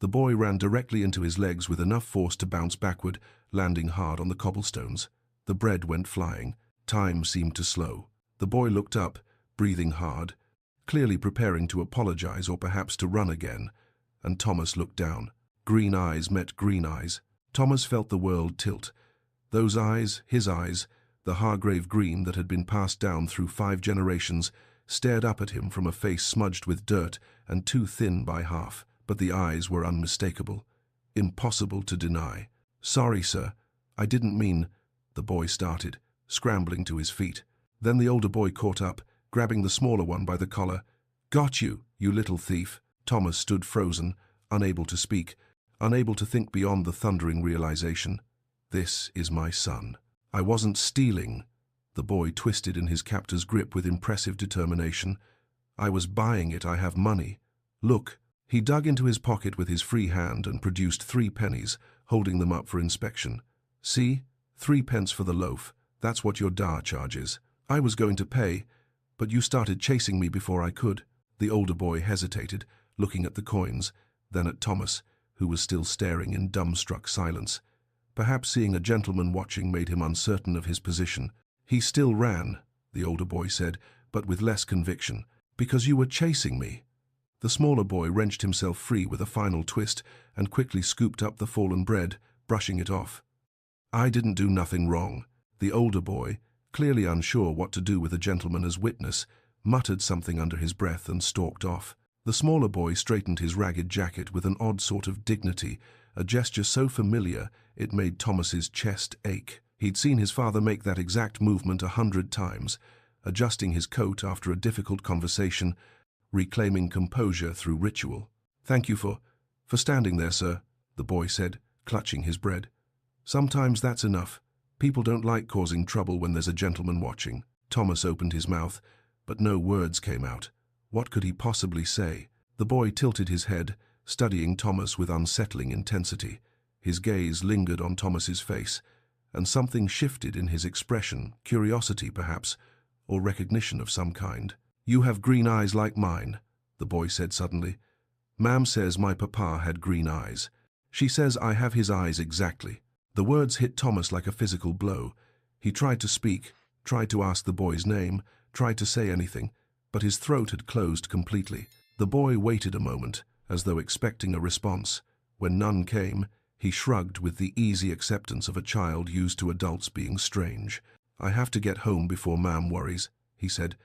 The boy ran directly into his legs with enough force to bounce backward, landing hard on the cobblestones. The bread went flying. Time seemed to slow. The boy looked up, breathing hard, clearly preparing to apologize or perhaps to run again, and Thomas looked down. Green eyes met green eyes. Thomas felt the world tilt. Those eyes, his eyes, the Hargrave green that had been passed down through 5 generations, stared up at him from a face smudged with dirt and too thin by half, but the eyes were unmistakable. Impossible to deny. "Sorry, sir. I didn't mean..." the boy started, scrambling to his feet. Then the older boy caught up, grabbing the smaller one by the collar. "Got you, you little thief." Thomas stood frozen, unable to speak, unable to think beyond the thundering realization. "This is my son. I wasn't stealing." The boy twisted in his captor's grip with impressive determination. "I was buying it. I have money. Look." He dug into his pocket with his free hand and produced 3 pennies, holding them up for inspection. "See? 3 pence for the loaf. That's what your dar charge is. I was going to pay, but you started chasing me before I could." The older boy hesitated, looking at the coins, then at Thomas, who was still staring in dumbstruck silence. Perhaps seeing a gentleman watching made him uncertain of his position. "He still ran," the older boy said, but with less conviction. "Because you were chasing me." The smaller boy wrenched himself free with a final twist and quickly scooped up the fallen bread, brushing it off. "I didn't do nothing wrong." The older boy, clearly unsure what to do with a gentleman as witness, muttered something under his breath and stalked off. The smaller boy straightened his ragged jacket with an odd sort of dignity, a gesture so familiar it made Thomas's chest ache. He'd seen his father make that exact movement 100 times, adjusting his coat after a difficult conversation, reclaiming composure through ritual. "Thank you for standing there, sir," the boy said, clutching his bread. "Sometimes that's enough. People don't like causing trouble when there's a gentleman watching." Thomas opened his mouth, but no words came out. What could he possibly say? The boy tilted his head, studying Thomas with unsettling intensity. His gaze lingered on Thomas's face, and something shifted in his expression, curiosity perhaps, or recognition of some kind. "You have green eyes like mine," the boy said suddenly. "Ma'am says my papa had green eyes. She says I have his eyes exactly." The words hit Thomas like a physical blow. He tried to speak, tried to ask the boy's name, tried to say anything, but his throat had closed completely. The boy waited a moment, as though expecting a response. When none came, he shrugged with the easy acceptance of a child used to adults being strange. "I have to get home before Ma'am worries," he said.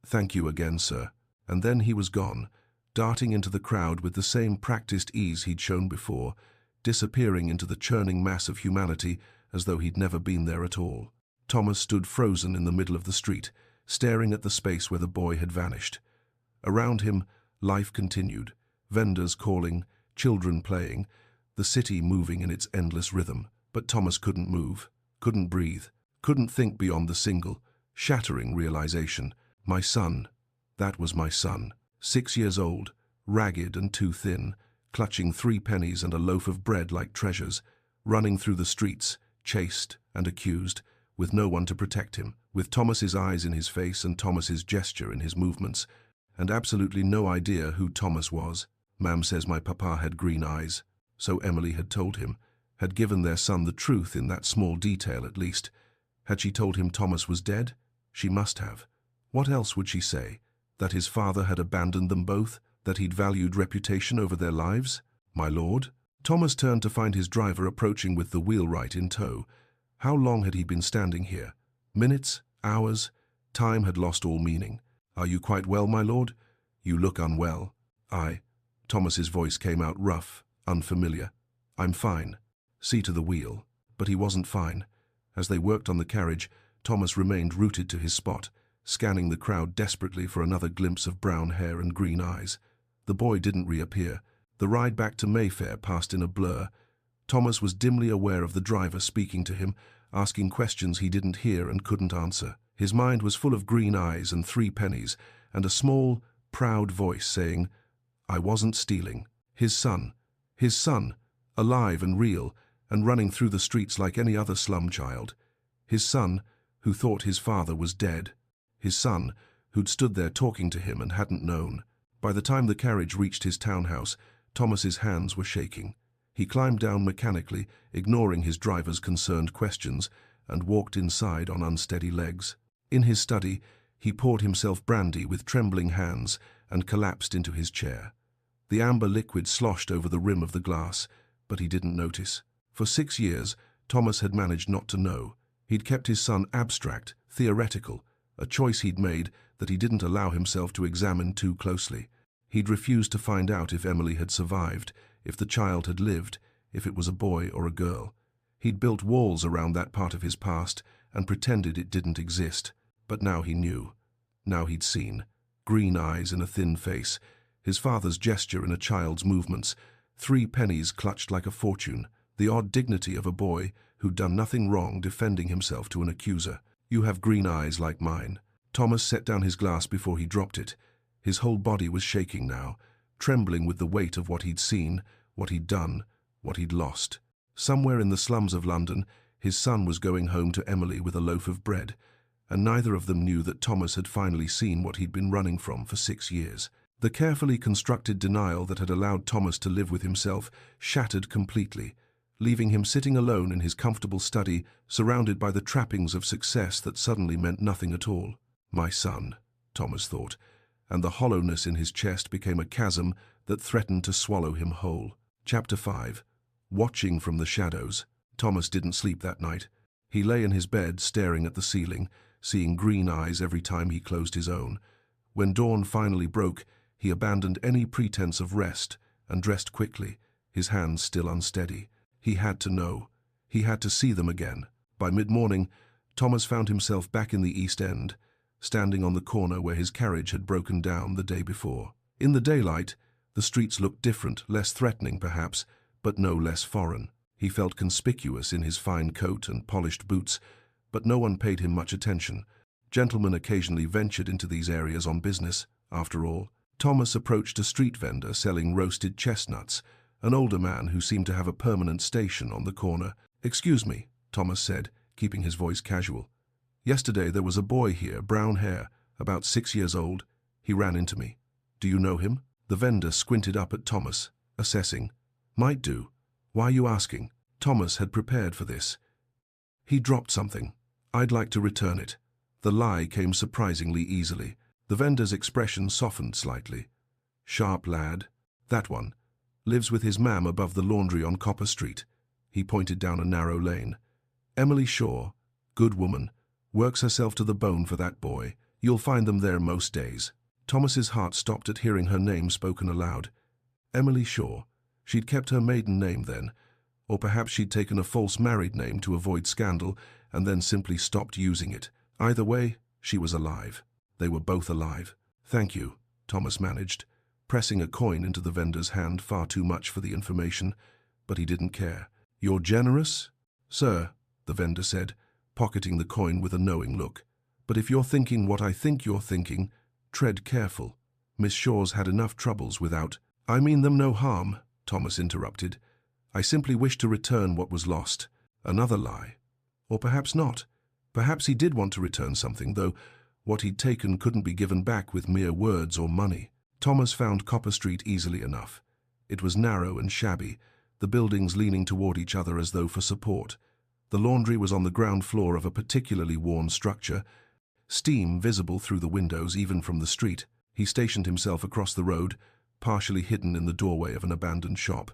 "Thank you again, sir." And then he was gone, darting into the crowd with the same practiced ease he'd shown before, disappearing into the churning mass of humanity as though he'd never been there at all. Thomas stood frozen in the middle of the street, staring at the space where the boy had vanished. Around him, life continued, vendors calling, children playing, the city moving in its endless rhythm. But Thomas couldn't move, couldn't breathe, couldn't think beyond the single, shattering realization. My son. That was my son. 6 years old, ragged and too thin, clutching 3 pennies and a loaf of bread like treasures, running through the streets, chased and accused, with no one to protect him, with Thomas's eyes in his face and Thomas's gesture in his movements, and absolutely no idea who Thomas was. "Ma'am says my papa had green eyes," so Emily had told him, had given their son the truth in that small detail at least. Had she told him Thomas was dead? She must have. What else would she say? That his father had abandoned them both? That he'd valued reputation over their lives? "My lord?" Thomas turned to find his driver approaching with the wheelwright in tow. How long had he been standing here? Minutes? Hours? Time had lost all meaning. "Are you quite well, my lord? You look unwell." Thomas's voice came out rough, unfamiliar. "I'm fine." "See to the wheel." But he wasn't fine. As they worked on the carriage, Thomas remained rooted to his spot, scanning the crowd desperately for another glimpse of brown hair and green eyes. The boy didn't reappear. The ride back to Mayfair passed in a blur. Thomas was dimly aware of the driver speaking to him, asking questions he didn't hear and couldn't answer. His mind was full of green eyes and 3 pennies, and a small, proud voice saying, "I wasn't stealing." His son, alive and real, and running through the streets like any other slum child. His son, who thought his father was dead. His son, who'd stood there talking to him and hadn't known. By the time the carriage reached his townhouse, Thomas's hands were shaking. He climbed down mechanically, ignoring his driver's concerned questions, and walked inside on unsteady legs. In his study, he poured himself brandy with trembling hands and collapsed into his chair. The amber liquid sloshed over the rim of the glass, but he didn't notice. For 6 years, Thomas had managed not to know. He'd kept his son abstract, theoretical, a choice he'd made that he didn't allow himself to examine too closely. He'd refused to find out if Emily had survived, if the child had lived, if it was a boy or a girl. He'd built walls around that part of his past and pretended it didn't exist. But now he knew. Now he'd seen. Green eyes in a thin face, his father's gesture in a child's movements, 3 pennies clutched like a fortune, the odd dignity of a boy who'd done nothing wrong defending himself to an accuser. "You have green eyes like mine." Thomas set down his glass before he dropped it. His whole body was shaking now, trembling with the weight of what he'd seen, what he'd done, what he'd lost. Somewhere in the slums of London, His son was going home to Emily with a loaf of bread, and neither of them knew that Thomas had finally seen what he'd been running from for 6 years. The carefully constructed denial that had allowed Thomas to live with himself shattered completely, leaving him sitting alone in his comfortable study, surrounded by the trappings of success that suddenly meant nothing at all. My son, Thomas thought, and the hollowness in his chest became a chasm that threatened to swallow him whole. Chapter 5. Watching from the shadows. Thomas didn't sleep that night. He lay in his bed staring at the ceiling, seeing green eyes every time he closed his own. When dawn finally broke, he abandoned any pretense of rest and dressed quickly, his hands still unsteady. He had to know. He had to see them again. By mid-morning, Thomas found himself back in the East End, standing on the corner where his carriage had broken down the day before. In the daylight, the streets looked different, less threatening perhaps, but no less foreign. He felt conspicuous in his fine coat and polished boots, but no one paid him much attention. Gentlemen occasionally ventured into these areas on business, after all. Thomas approached a street vendor selling roasted chestnuts, an older man who seemed to have a permanent station on the corner. "Excuse me," Thomas said, keeping his voice casual. "Yesterday there was a boy here, brown hair, about 6 years old. He ran into me. Do you know him?" The vendor squinted up at Thomas, assessing. "Might do. Why are you asking?" Thomas had prepared for this. "He dropped something. I'd like to return it." The lie came surprisingly easily. The vendor's expression softened slightly. "Sharp lad. That one. Lives with his mam above the laundry on Copper Street." He pointed down a narrow lane. "Emily Shaw, good woman, works herself to the bone for that boy. You'll find them there most days." Thomas's heart stopped at hearing her name spoken aloud. Emily Shaw. She'd kept her maiden name then, or perhaps she'd taken a false married name to avoid scandal and then simply stopped using it. Either way, she was alive. They were both alive. "Thank you," Thomas managed, pressing a coin into the vendor's hand, far too much for the information, but he didn't care. "You're generous?" "Sir," the vendor said, pocketing the coin with a knowing look. "But if you're thinking what I think you're thinking, tread careful. Miss Shaw's had enough troubles without—" "I mean them no harm," Thomas interrupted. "I simply wish to return what was lost." Another lie. Or perhaps not. Perhaps he did want to return something, though what he'd taken couldn't be given back with mere words or money. Thomas found Copper Street easily enough. It was narrow and shabby, the buildings leaning toward each other as though for support. The laundry was on the ground floor of a particularly worn structure, steam visible through the windows even from the street. He stationed himself across the road, partially hidden in the doorway of an abandoned shop,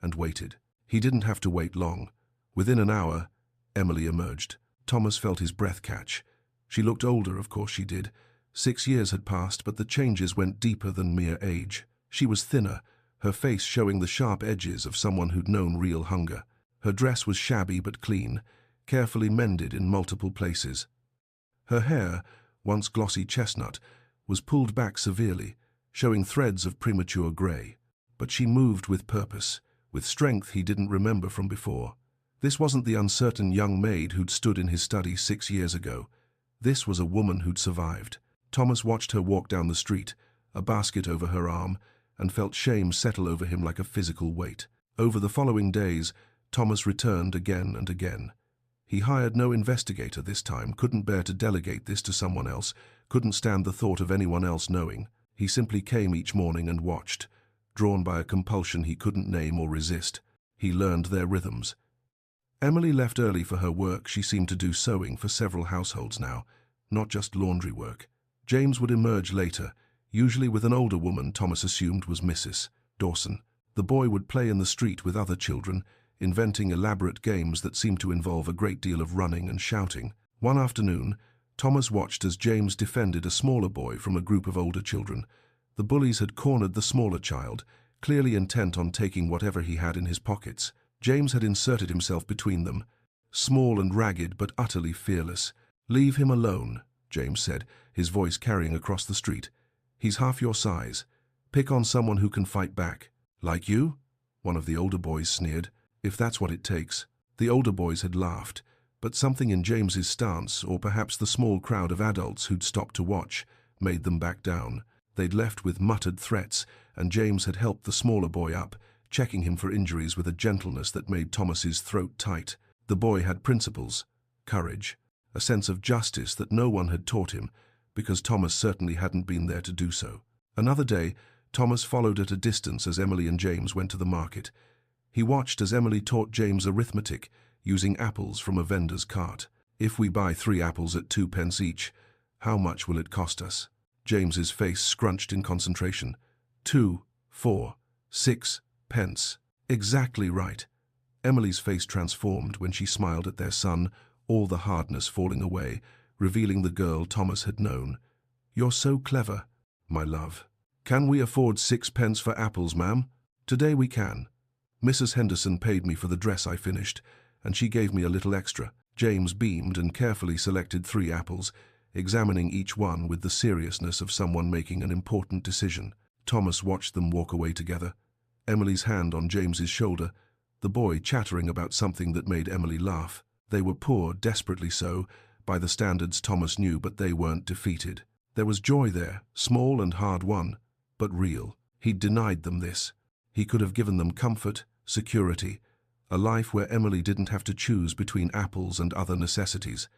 and waited. He didn't have to wait long. Within an hour, Emily emerged. Thomas felt his breath catch. She looked older, of course she did. 6 years had passed, but the changes went deeper than mere age. She was thinner, her face showing the sharp edges of someone who'd known real hunger. Her dress was shabby but clean, carefully mended in multiple places. Her hair, once glossy chestnut, was pulled back severely, showing threads of premature grey. But she moved with purpose, with strength he didn't remember from before. This wasn't the uncertain young maid who'd stood in his study 6 years ago. This was a woman who'd survived. Thomas watched her walk down the street, a basket over her arm, and felt shame settle over him like a physical weight. Over the following days, Thomas returned again and again. He hired no investigator this time, couldn't bear to delegate this to someone else, couldn't stand the thought of anyone else knowing. He simply came each morning and watched, drawn by a compulsion he couldn't name or resist. He learned their rhythms. Emily left early for her work. She seemed to do sewing for several households now, not just laundry work. James would emerge later, usually with an older woman Thomas assumed was Mrs. Dawson. The boy would play in the street with other children, inventing elaborate games that seemed to involve a great deal of running and shouting. One afternoon, Thomas watched as James defended a smaller boy from a group of older children. The bullies had cornered the smaller child, clearly intent on taking whatever he had in his pockets. James had inserted himself between them, small and ragged but utterly fearless. "Leave him alone," James said, his voice carrying across the street. "He's half your size. Pick on someone who can fight back." "Like you?" one of the older boys sneered. "If that's what it takes." The older boys had laughed, but something in James's stance, or perhaps the small crowd of adults who'd stopped to watch, made them back down. They'd left with muttered threats, and James had helped the smaller boy up, checking him for injuries with a gentleness that made Thomas's throat tight. The boy had principles, courage, a sense of justice that no one had taught him, because Thomas certainly hadn't been there to do so. Another day, Thomas followed at a distance as Emily and James went to the market. He watched as Emily taught James arithmetic, using apples from a vendor's cart. "If we buy 3 apples at 2 pence each, how much will it cost us?" James's face scrunched in concentration. 2, 4, 6 pence. Exactly right. Emily's face transformed when she smiled at their son, all the hardness falling away, revealing the girl Thomas had known. "You're so clever, my love." "Can we afford 6 pence for apples, ma'am?" "Today we can. Mrs. Henderson paid me for the dress I finished, and she gave me a little extra." James beamed and carefully selected 3 apples, examining each one with the seriousness of someone making an important decision. Thomas watched them walk away together, Emily's hand on James's shoulder, the boy chattering about something that made Emily laugh. They were poor, desperately so, by the standards Thomas knew, but they weren't defeated. There was joy there, small and hard-won, but real. He'd denied them this. He could have given them comfort, security, a life where Emily didn't have to choose between apples and other necessities,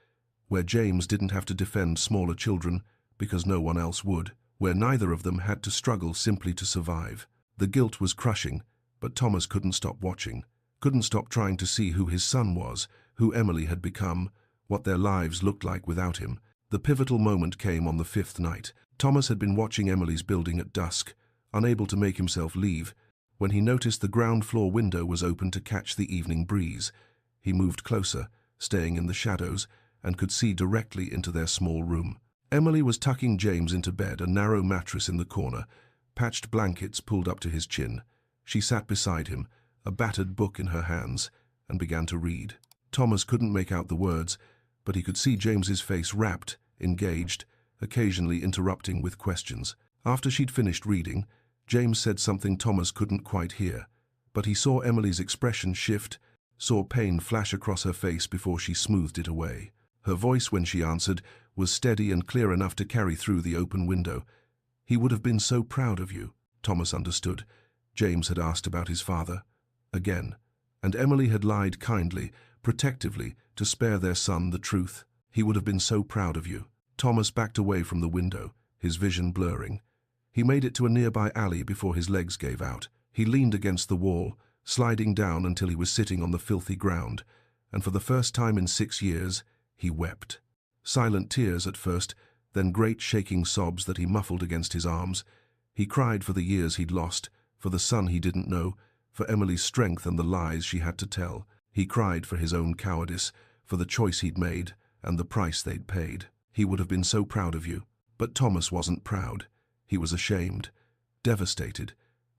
where James didn't have to defend smaller children because no one else would, where neither of them had to struggle simply to survive. The guilt was crushing, but Thomas couldn't stop watching, couldn't stop trying to see who his son was, who Emily had become, what their lives looked like without him. The pivotal moment came on the 5th night. Thomas had been watching Emily's building at dusk, unable to make himself leave, when he noticed the ground floor window was open to catch the evening breeze. He moved closer, staying in the shadows, and could see directly into their small room. Emily was tucking James into bed, a narrow mattress in the corner, patched blankets pulled up to his chin. She sat beside him, a battered book in her hands, and began to read. Thomas couldn't make out the words, but he could see James's face rapt, engaged, occasionally interrupting with questions. After she'd finished reading, James said something Thomas couldn't quite hear, but he saw Emily's expression shift, saw pain flash across her face before she smoothed it away. Her voice, when she answered, was steady and clear enough to carry through the open window. "He would have been so proud of you." Thomas understood. James had asked about his father. Again. And Emily had lied kindly, protectively, to spare their son the truth. "He would have been so proud of you." Thomas backed away from the window, his vision blurring. He made it to a nearby alley before his legs gave out. He leaned against the wall, sliding down until he was sitting on the filthy ground, and for the first time in 6 years, he wept. Silent tears at first, then great shaking sobs that he muffled against his arms. He cried for the years he'd lost, for the son he didn't know, for Emily's strength and the lies she had to tell. He cried for his own cowardice, for the choice he'd made and the price they'd paid. "He would have been so proud of you." But Thomas wasn't proud. He was ashamed, devastated,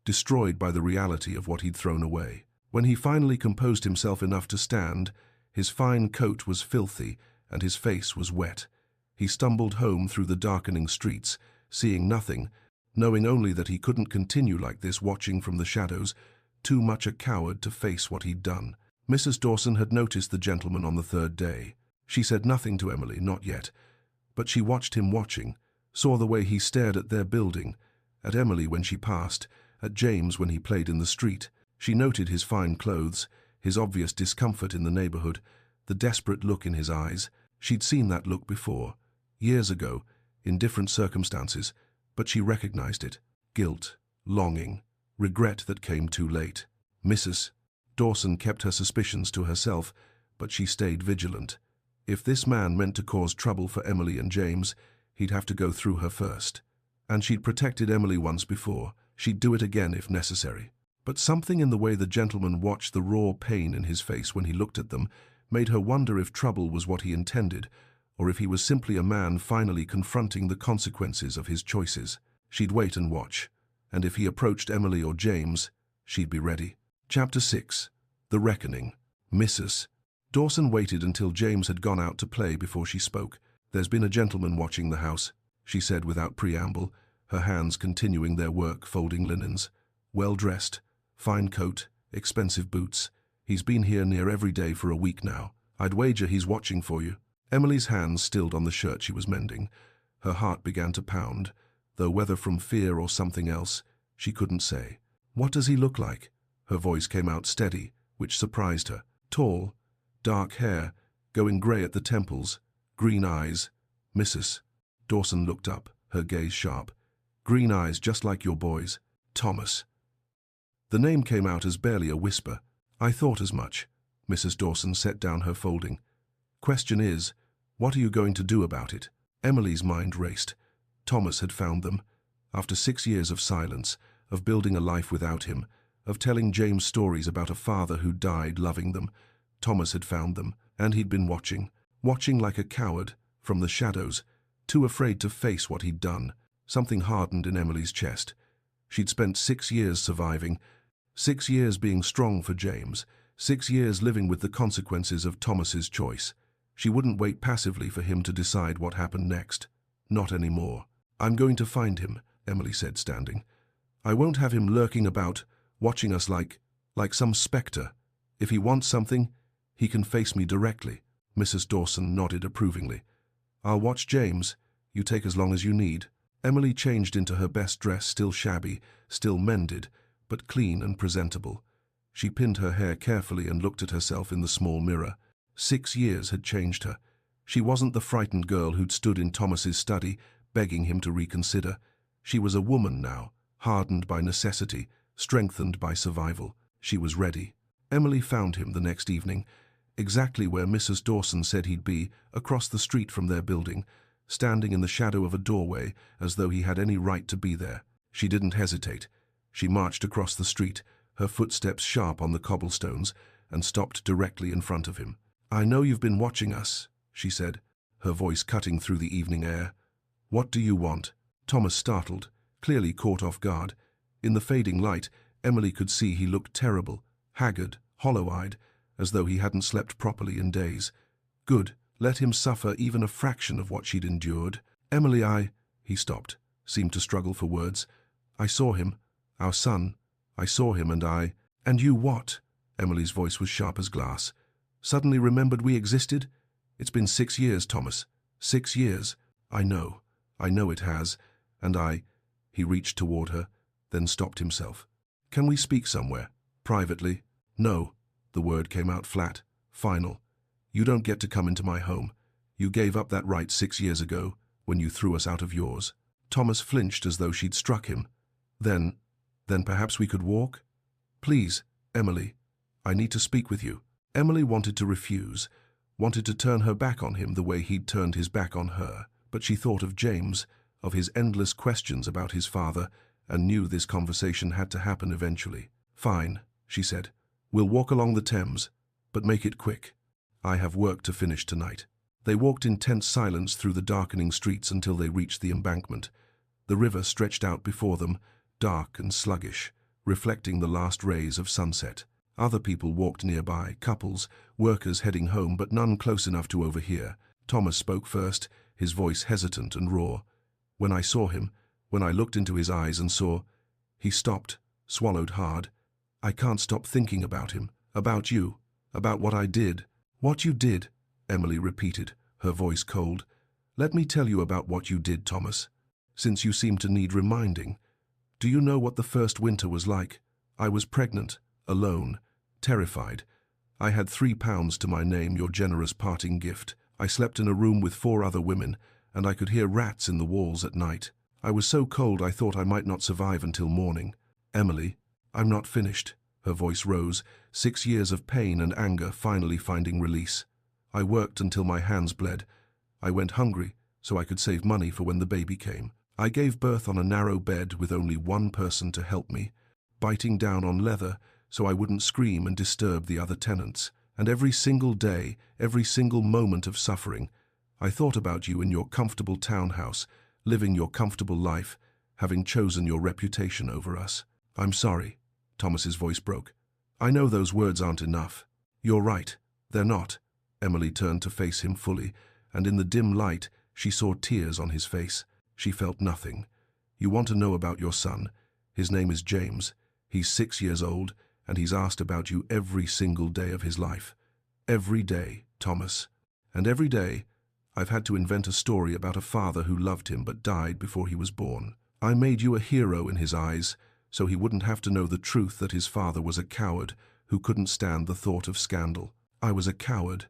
destroyed by the reality of what he'd thrown away. When he finally composed himself enough to stand, his fine coat was filthy and his face was wet. He stumbled home through the darkening streets, seeing nothing, knowing only that he couldn't continue like this, watching from the shadows, too much a coward to face what he'd done. Mrs. Dawson had noticed the gentleman on the 3rd day. She said nothing to Emily, not yet, but she watched him watching, saw the way he stared at their building, at Emily when she passed, at James when he played in the street. She noted his fine clothes, his obvious discomfort in the neighborhood, the desperate look in his eyes. She'd seen that look before, years ago, in different circumstances, but she recognized it. Guilt, longing, regret that came too late. Mrs. Dawson kept her suspicions to herself, but she stayed vigilant. If this man meant to cause trouble for Emily and James, he'd have to go through her first. And she'd protected Emily once before. She'd do it again if necessary. But something in the way the gentleman watched the raw pain in his face when he looked at them made her wonder if trouble was what he intended, or if he was simply a man finally confronting the consequences of his choices. She'd wait and watch, and if he approached Emily or James, she'd be ready. Chapter 6. The Reckoning. Mrs. Dawson waited until James had gone out to play before she spoke. "There's been a gentleman watching the house," she said without preamble, her hands continuing their work folding linens. "Well-dressed, fine coat, expensive boots. He's been here near every day for a week now. I'd wager he's watching for you." Emily's hands stilled on the shirt she was mending. Her heart began to pound, though whether from fear or something else, she couldn't say. "What does he look like?" Her voice came out steady, which surprised her. "Tall, Dark hair, going grey at the temples, green eyes. Mrs. Dawson looked up, her gaze sharp. Green eyes just like your boy's. Thomas. The name came out as barely a whisper. I thought as much. Mrs. Dawson set down her folding. Question is, what are you going to do about it? Emily's mind raced. Thomas had found them. After 6 years of silence, of building a life without him, of telling James stories about a father who died loving them, Thomas had found them, and he'd been watching like a coward, from the shadows, too afraid to face what he'd done. Something hardened in Emily's chest. She'd spent 6 years surviving, 6 years being strong for James, 6 years living with the consequences of Thomas's choice. She wouldn't wait passively for him to decide what happened next. Not anymore. I'm going to find him, Emily said, standing. I won't have him lurking about, watching us like some spectre. If he wants something, he can face me directly. Mrs. Dawson nodded approvingly. I'll watch James. You take as long as you need. Emily changed into her best dress, still shabby, still mended, but clean and presentable. She pinned her hair carefully and looked at herself in the small mirror. 6 years had changed her. She wasn't the frightened girl who'd stood in Thomas's study, begging him to reconsider. She was a woman now, hardened by necessity, strengthened by survival. She was ready. Emily found him the next evening, exactly where Mrs. Dawson said he'd be, across the street from their building, standing in the shadow of a doorway as though he had any right to be there. She didn't hesitate. She marched across the street, her footsteps sharp on the cobblestones, and stopped directly in front of him. I know you've been watching us, she said, her voice cutting through the evening air. What do you want? Thomas startled, clearly caught off guard. In the fading light, Emily could see he looked terrible, haggard, hollow-eyed, as though he hadn't slept properly in days. Good, let him suffer even a fraction of what she'd endured. Emily, he stopped, seemed to struggle for words. I saw him, our son. I saw him and you what? Emily's voice was sharp as glass. Suddenly remembered we existed? It's been 6 years, Thomas. 6 years. I know it has. And he reached toward her, then stopped himself. Can we speak somewhere? Privately? No. The word came out flat, final. You don't get to come into my home. You gave up that right 6 years ago, when you threw us out of yours. Thomas flinched as though she'd struck him. Then perhaps we could walk? Please, Emily, I need to speak with you. Emily wanted to refuse, wanted to turn her back on him the way he'd turned his back on her, but she thought of James, of his endless questions about his father, and knew this conversation had to happen eventually. Fine, she said. We'll walk along the Thames, but make it quick. I have work to finish tonight. They walked in tense silence through the darkening streets until they reached the embankment. The river stretched out before them, dark and sluggish, reflecting the last rays of sunset. Other people walked nearby, couples, workers heading home, but none close enough to overhear. Thomas spoke first, his voice hesitant and raw. When I saw him, when I looked into his eyes and saw... He stopped, swallowed hard. I can't stop thinking about him, about you, about what I did. What you did, Emily repeated, her voice cold. Let me tell you about what you did, Thomas, since you seem to need reminding. Do you know what the first winter was like? I was pregnant, alone, terrified. I had £3 to my name, your generous parting gift. I slept in a room with 4 other women, and I could hear rats in the walls at night. I was so cold I thought I might not survive until morning. Emily, I'm not finished. Her voice rose, 6 years of pain and anger finally finding release. I worked until my hands bled. I went hungry, so I could save money for when the baby came. I gave birth on a narrow bed with only one person to help me, biting down on leather so I wouldn't scream and disturb the other tenants. And every single day, every single moment of suffering, I thought about you in your comfortable townhouse, living your comfortable life, having chosen your reputation over us. I'm sorry. Thomas's voice broke. I know those words aren't enough. You're right. They're not. Emily turned to face him fully, and in the dim light, she saw tears on his face. She felt nothing. You want to know about your son. His name is James. He's 6 years old, and he's asked about you every single day of his life. Every day, Thomas. And every day, I've had to invent a story about a father who loved him but died before he was born. I made you a hero in his eyes, so he wouldn't have to know the truth that his father was a coward who couldn't stand the thought of scandal. I was a coward.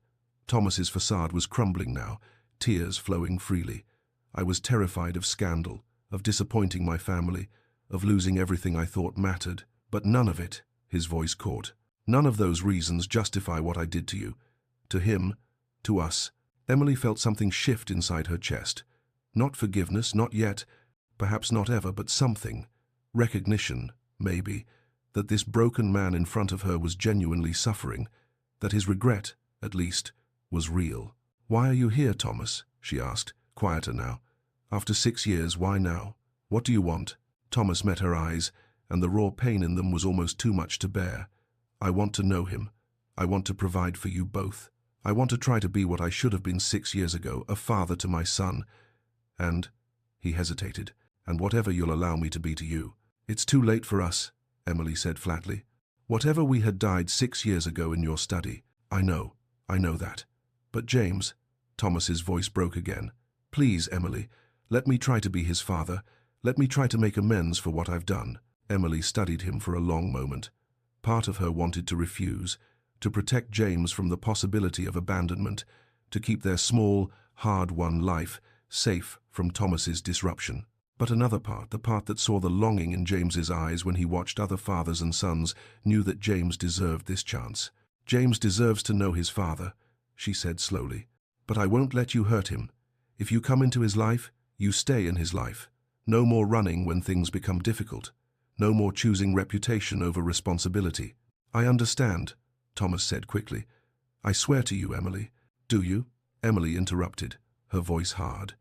Thomas's facade was crumbling now, tears flowing freely. I was terrified of scandal, of disappointing my family, of losing everything I thought mattered. But none of it, his voice caught. None of those reasons justify what I did to you. To him, to us. Emily felt something shift inside her chest. Not forgiveness, not yet, perhaps not ever, but something. Recognition, maybe, that this broken man in front of her was genuinely suffering, that his regret, at least, was real. "Why are you here, Thomas?" she asked, quieter now. "After 6 years, why now? What do you want?" Thomas met her eyes, and the raw pain in them was almost too much to bear. "I want to know him. I want to provide for you both. I want to try to be what I should have been 6 years ago, a father to my son. And," he hesitated, "and whatever you'll allow me to be to you." "It's too late for us," Emily said flatly. "Whatever we had died 6 years ago in your study. I know that. But James," Thomas's voice broke again. "Please, Emily, let me try to be his father. Let me try to make amends for what I've done." Emily studied him for a long moment. Part of her wanted to refuse, to protect James from the possibility of abandonment, to keep their small, hard-won life safe from Thomas's disruption. But another part, the part that saw the longing in James's eyes when he watched other fathers and sons, knew that James deserved this chance. "James deserves to know his father," she said slowly. "But I won't let you hurt him. If you come into his life, you stay in his life. No more running when things become difficult. No more choosing reputation over responsibility." "I understand," Thomas said quickly. "I swear to you, Emily." "Do you?" Emily interrupted, her voice hard.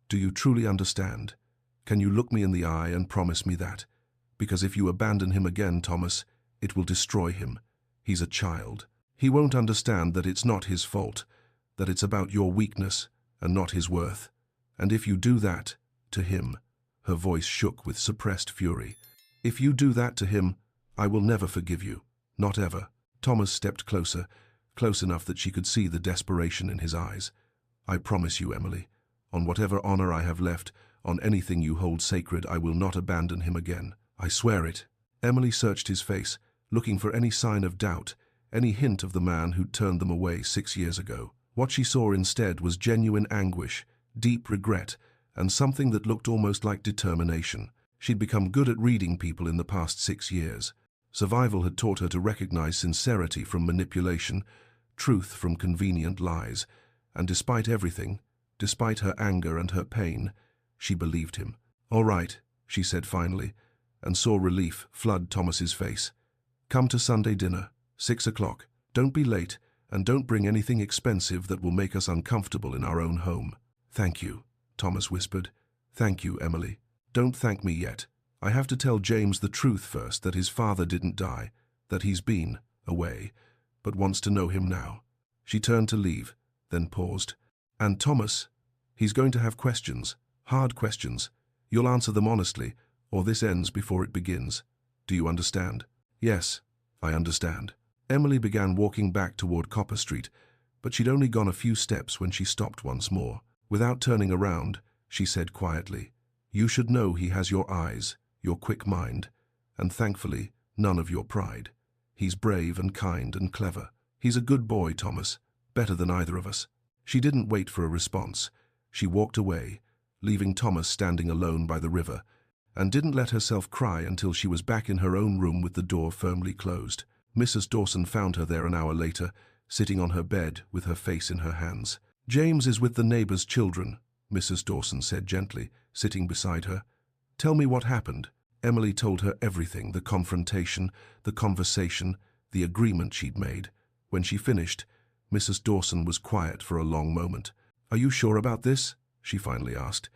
"Do you truly understand? Can you look me in the eye and promise me that? Because if you abandon him again, Thomas, it will destroy him. He's a child. He won't understand that it's not his fault, that it's about your weakness and not his worth. And if you do that to him," her voice shook with suppressed fury, "if you do that to him, I will never forgive you. Not ever." Thomas stepped closer, close enough that she could see the desperation in his eyes. "I promise you, Emily, on whatever honor I have left, on anything you hold sacred, I will not abandon him again. I swear it." Emily searched his face, looking for any sign of doubt, any hint of the man who'd turned them away 6 years ago. What she saw instead was genuine anguish, deep regret, and something that looked almost like determination. She'd become good at reading people in the past 6 years. Survival had taught her to recognize sincerity from manipulation, truth from convenient lies, and despite everything, despite her anger and her pain, she believed him. "All right," she said finally, and saw relief flood Thomas's face. "Come to Sunday dinner, 6 o'clock. Don't be late, and don't bring anything expensive that will make us uncomfortable in our own home." "Thank you," Thomas whispered. "Thank you, Emily. Don't thank me yet. I have to tell James the truth first, that his father didn't die, that he's been away, but wants to know him now." She turned to leave, then paused. "And Thomas, he's going to have questions, hard questions. You'll answer them honestly, or this ends before it begins. Do you understand?" "Yes, I understand." Emily began walking back toward Copper Street, but she'd only gone a few steps when she stopped once more. Without turning around, she said quietly, "You should know he has your eyes, your quick mind, and thankfully, none of your pride. He's brave and kind and clever. He's a good boy, Thomas, better than either of us." She didn't wait for a response. She walked away, leaving Thomas standing alone by the river, and didn't let herself cry until she was back in her own room with the door firmly closed. Mrs. Dawson found her there an hour later, sitting on her bed with her face in her hands. "James is with the neighbor's children," Mrs. Dawson said gently, sitting beside her. "Tell me what happened." Emily told her everything, the confrontation, the conversation, the agreement she'd made. When she finished, Mrs. Dawson was quiet for a long moment. "Are you sure about this?" she finally asked.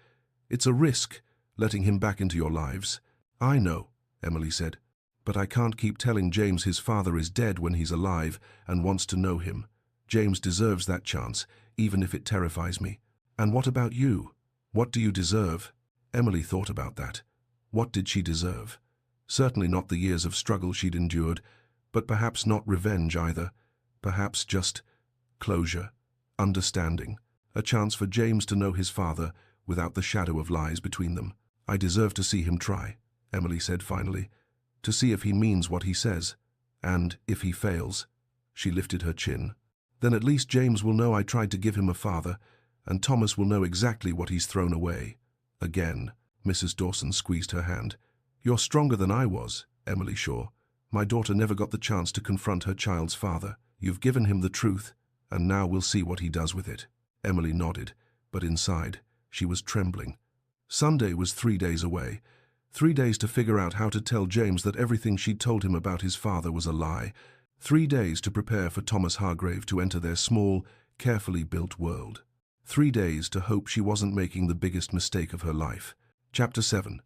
"It's a risk, letting him back into your lives." "I know," Emily said, "but I can't keep telling James his father is dead when he's alive and wants to know him. James deserves that chance, even if it terrifies me." "And what about you? What do you deserve?" Emily thought about that. What did she deserve? Certainly not the years of struggle she'd endured, but perhaps not revenge either. Perhaps just closure, understanding, a chance for James to know his father without the shadow of lies between them. "I deserve to see him try," Emily said finally, "to see if he means what he says. And if he fails," she lifted her chin, Then at least James will know I tried to give him a father, and Thomas will know exactly what he's thrown away. Again, Mrs. Dawson squeezed her hand. You're stronger than I was, Emily Shaw. My daughter never got the chance to confront her child's father. You've given him the truth, and now we'll see what he does with it. Emily nodded, but inside, she was trembling. Sunday was 3 days away. 3 days to figure out how to tell James that everything she'd told him about his father was a lie. 3 days to prepare for Thomas Hargrave to enter their small, carefully built world. 3 days to hope she wasn't making the biggest mistake of her life. Chapter 7.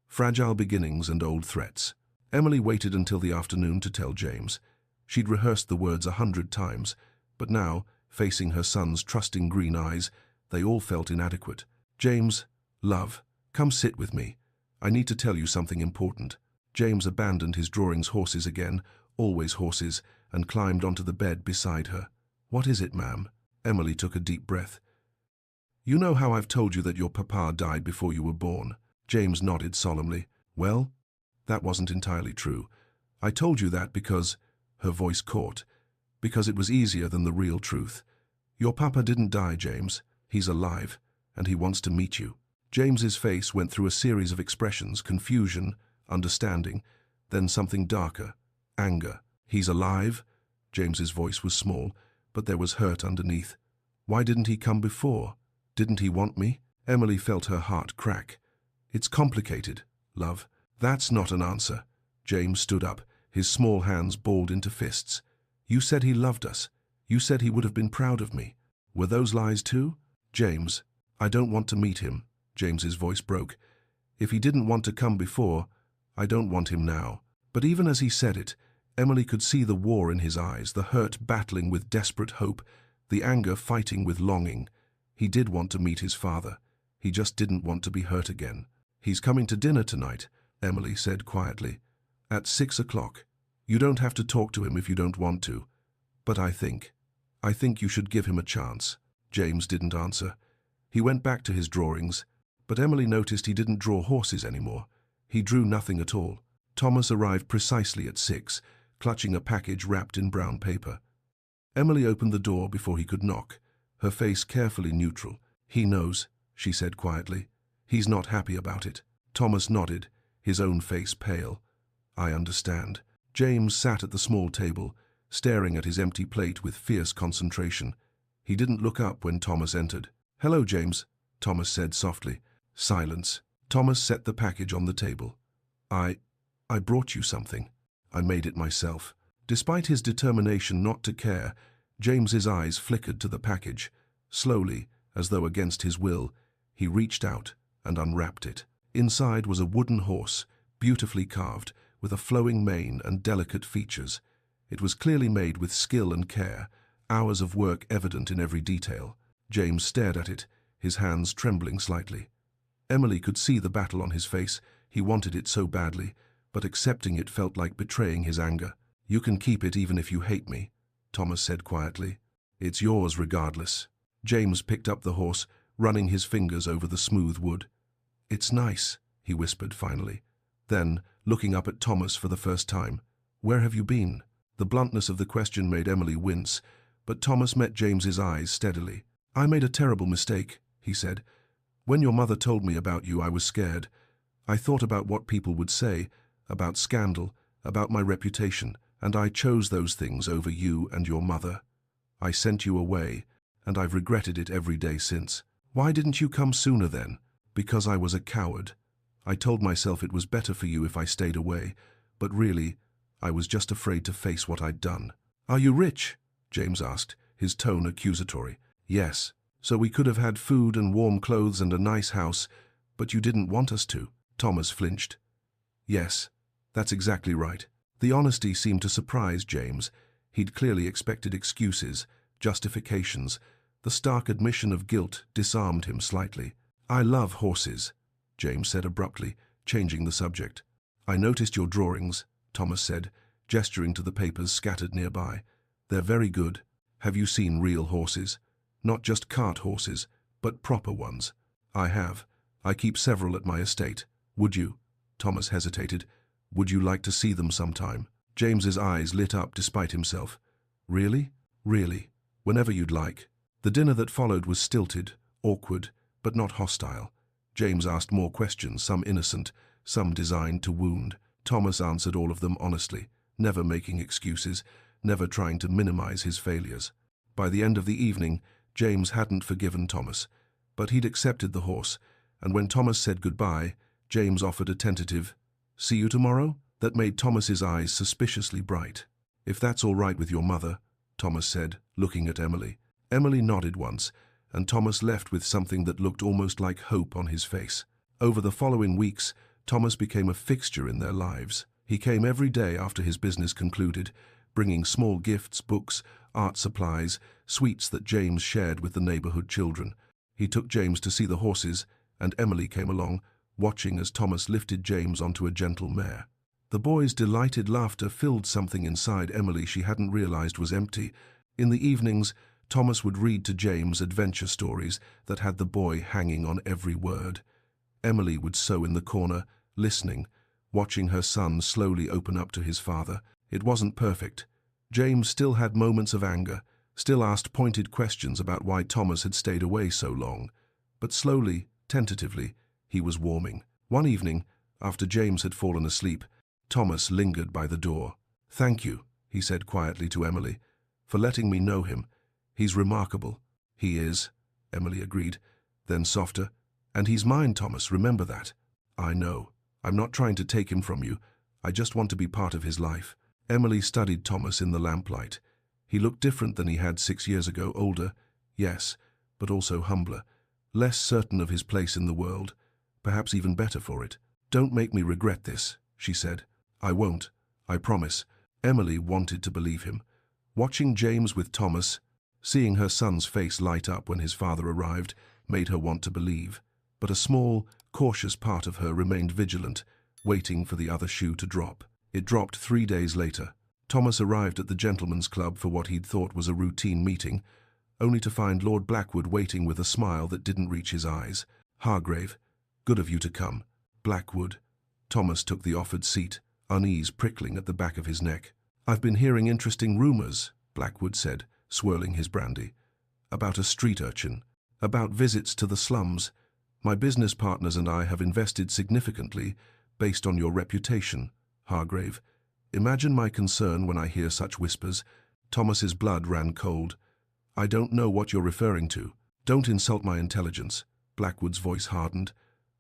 Fragile Beginnings and Old Threats. Emily waited until the afternoon to tell James. She'd rehearsed the words 100 times, but now, facing her son's trusting green eyes, they all felt inadequate. James, love, come sit with me. I need to tell you something important. James abandoned his drawing's horses again, always horses, and climbed onto the bed beside her. What is it, ma'am? Emily took a deep breath. You know how I've told you that your papa died before you were born? James nodded solemnly. Well, that wasn't entirely true. I told you that because, her voice caught, because it was easier than the real truth. Your papa didn't die, James. He's alive, and he wants to meet you. James's face went through a series of expressions, confusion, understanding, then something darker, anger. He's alive? James's voice was small, but there was hurt underneath. Why didn't he come before? Didn't he want me? Emily felt her heart crack. It's complicated, love. That's not an answer. James stood up, his small hands balled into fists. You said he loved us. You said he would have been proud of me. Were those lies too? James, I don't want to meet him. James's voice broke. If he didn't want to come before, I don't want him now. But even as he said it, Emily could see the war in his eyes, the hurt battling with desperate hope, the anger fighting with longing. He did want to meet his father. He just didn't want to be hurt again. He's coming to dinner tonight, Emily said quietly. At 6 o'clock. You don't have to talk to him if you don't want to. But I think you should give him a chance. James didn't answer. He went back to his drawings, but Emily noticed he didn't draw horses anymore. He drew nothing at all. Thomas arrived precisely at 6, clutching a package wrapped in brown paper. Emily opened the door before he could knock, her face carefully neutral. He knows, she said quietly. He's not happy about it. Thomas nodded, his own face pale. I understand. James sat at the small table, staring at his empty plate with fierce concentration. He didn't look up when Thomas entered. Hello, James, Thomas said softly. Silence. Thomas set the package on the table. I brought you something. I made it myself. Despite his determination not to care, James's eyes flickered to the package. Slowly, as though against his will, he reached out and unwrapped it. Inside was a wooden horse, beautifully carved, with a flowing mane and delicate features. It was clearly made with skill and care, hours of work evident in every detail. James stared at it, his hands trembling slightly. Emily could see the battle on his face. He wanted it so badly, but accepting it felt like betraying his anger. You can keep it even if you hate me, Thomas said quietly. It's yours regardless. James picked up the horse, running his fingers over the smooth wood. It's nice, he whispered finally. Then, looking up at Thomas for the first time, where have you been? The bluntness of the question made Emily wince, but Thomas met James's eyes steadily. I made a terrible mistake, he said. When your mother told me about you, I was scared. I thought about what people would say, about scandal, about my reputation, and I chose those things over you and your mother. I sent you away, and I've regretted it every day since. Why didn't you come sooner then? Because I was a coward. I told myself it was better for you if I stayed away, but really, I was just afraid to face what I'd done. Are you rich? James asked, his tone accusatory. Yes. So we could have had food and warm clothes and a nice house, but you didn't want us to. Thomas flinched. Yes, that's exactly right. The honesty seemed to surprise James. He'd clearly expected excuses, justifications. The stark admission of guilt disarmed him slightly. I love horses, James said abruptly, changing the subject. I noticed your drawings, Thomas said, gesturing to the papers scattered nearby. They're very good. Have you seen real horses? Not just cart horses, but proper ones. I have. I keep several at my estate. Would you? Thomas hesitated. Would you like to see them sometime? James's eyes lit up despite himself. Really? Really? Whenever you'd like." The dinner that followed was stilted, awkward, but not hostile. James asked more questions, some innocent, some designed to wound. Thomas answered all of them honestly, never making excuses, never trying to minimize his failures. By the end of the evening, James hadn't forgiven Thomas, but he'd accepted the horse, and when Thomas said goodbye, James offered a tentative, "See you tomorrow?" that made Thomas's eyes suspiciously bright. "If that's all right with your mother," Thomas said, looking at Emily. Emily nodded once, and Thomas left with something that looked almost like hope on his face. Over the following weeks, Thomas became a fixture in their lives. He came every day after his business concluded, bringing small gifts, books, art supplies, sweets that James shared with the neighborhood children. He took James to see the horses, and Emily came along, watching as Thomas lifted James onto a gentle mare. The boys' delighted laughter filled something inside Emily she hadn't realized was empty. In the evenings, Thomas would read to James adventure stories that had the boy hanging on every word. Emily would sew in the corner, listening, watching her son slowly open up to his father. It wasn't perfect. James still had moments of anger, still asked pointed questions about why Thomas had stayed away so long. But slowly, tentatively, he was warming. One evening, after James had fallen asleep, Thomas lingered by the door. "Thank you," he said quietly to Emily, "for letting me know him. He's remarkable." "He is," Emily agreed. Then softer, "And he's mine, Thomas, remember that." "I know. I'm not trying to take him from you. I just want to be part of his life." Emily studied Thomas in the lamplight. He looked different than he had 6 years ago, older, yes, but also humbler, less certain of his place in the world, perhaps even better for it. "Don't make me regret this," she said. "I won't, I promise." Emily wanted to believe him. Watching James with Thomas, seeing her son's face light up when his father arrived, made her want to believe. But a small, cautious part of her remained vigilant, waiting for the other shoe to drop. It dropped 3 days later. Thomas arrived at the gentlemen's club for what he'd thought was a routine meeting, only to find Lord Blackwood waiting with a smile that didn't reach his eyes. "Hargrave, good of you to come." "Blackwood." Thomas took the offered seat, unease prickling at the back of his neck. "I've been hearing interesting rumors," Blackwood said, swirling his brandy. "About a street urchin. About visits to the slums. My business partners and I have invested significantly, based on your reputation, Hargrave. Imagine my concern when I hear such whispers." Thomas's blood ran cold. "I don't know what you're referring to." "Don't insult my intelligence," Blackwood's voice hardened.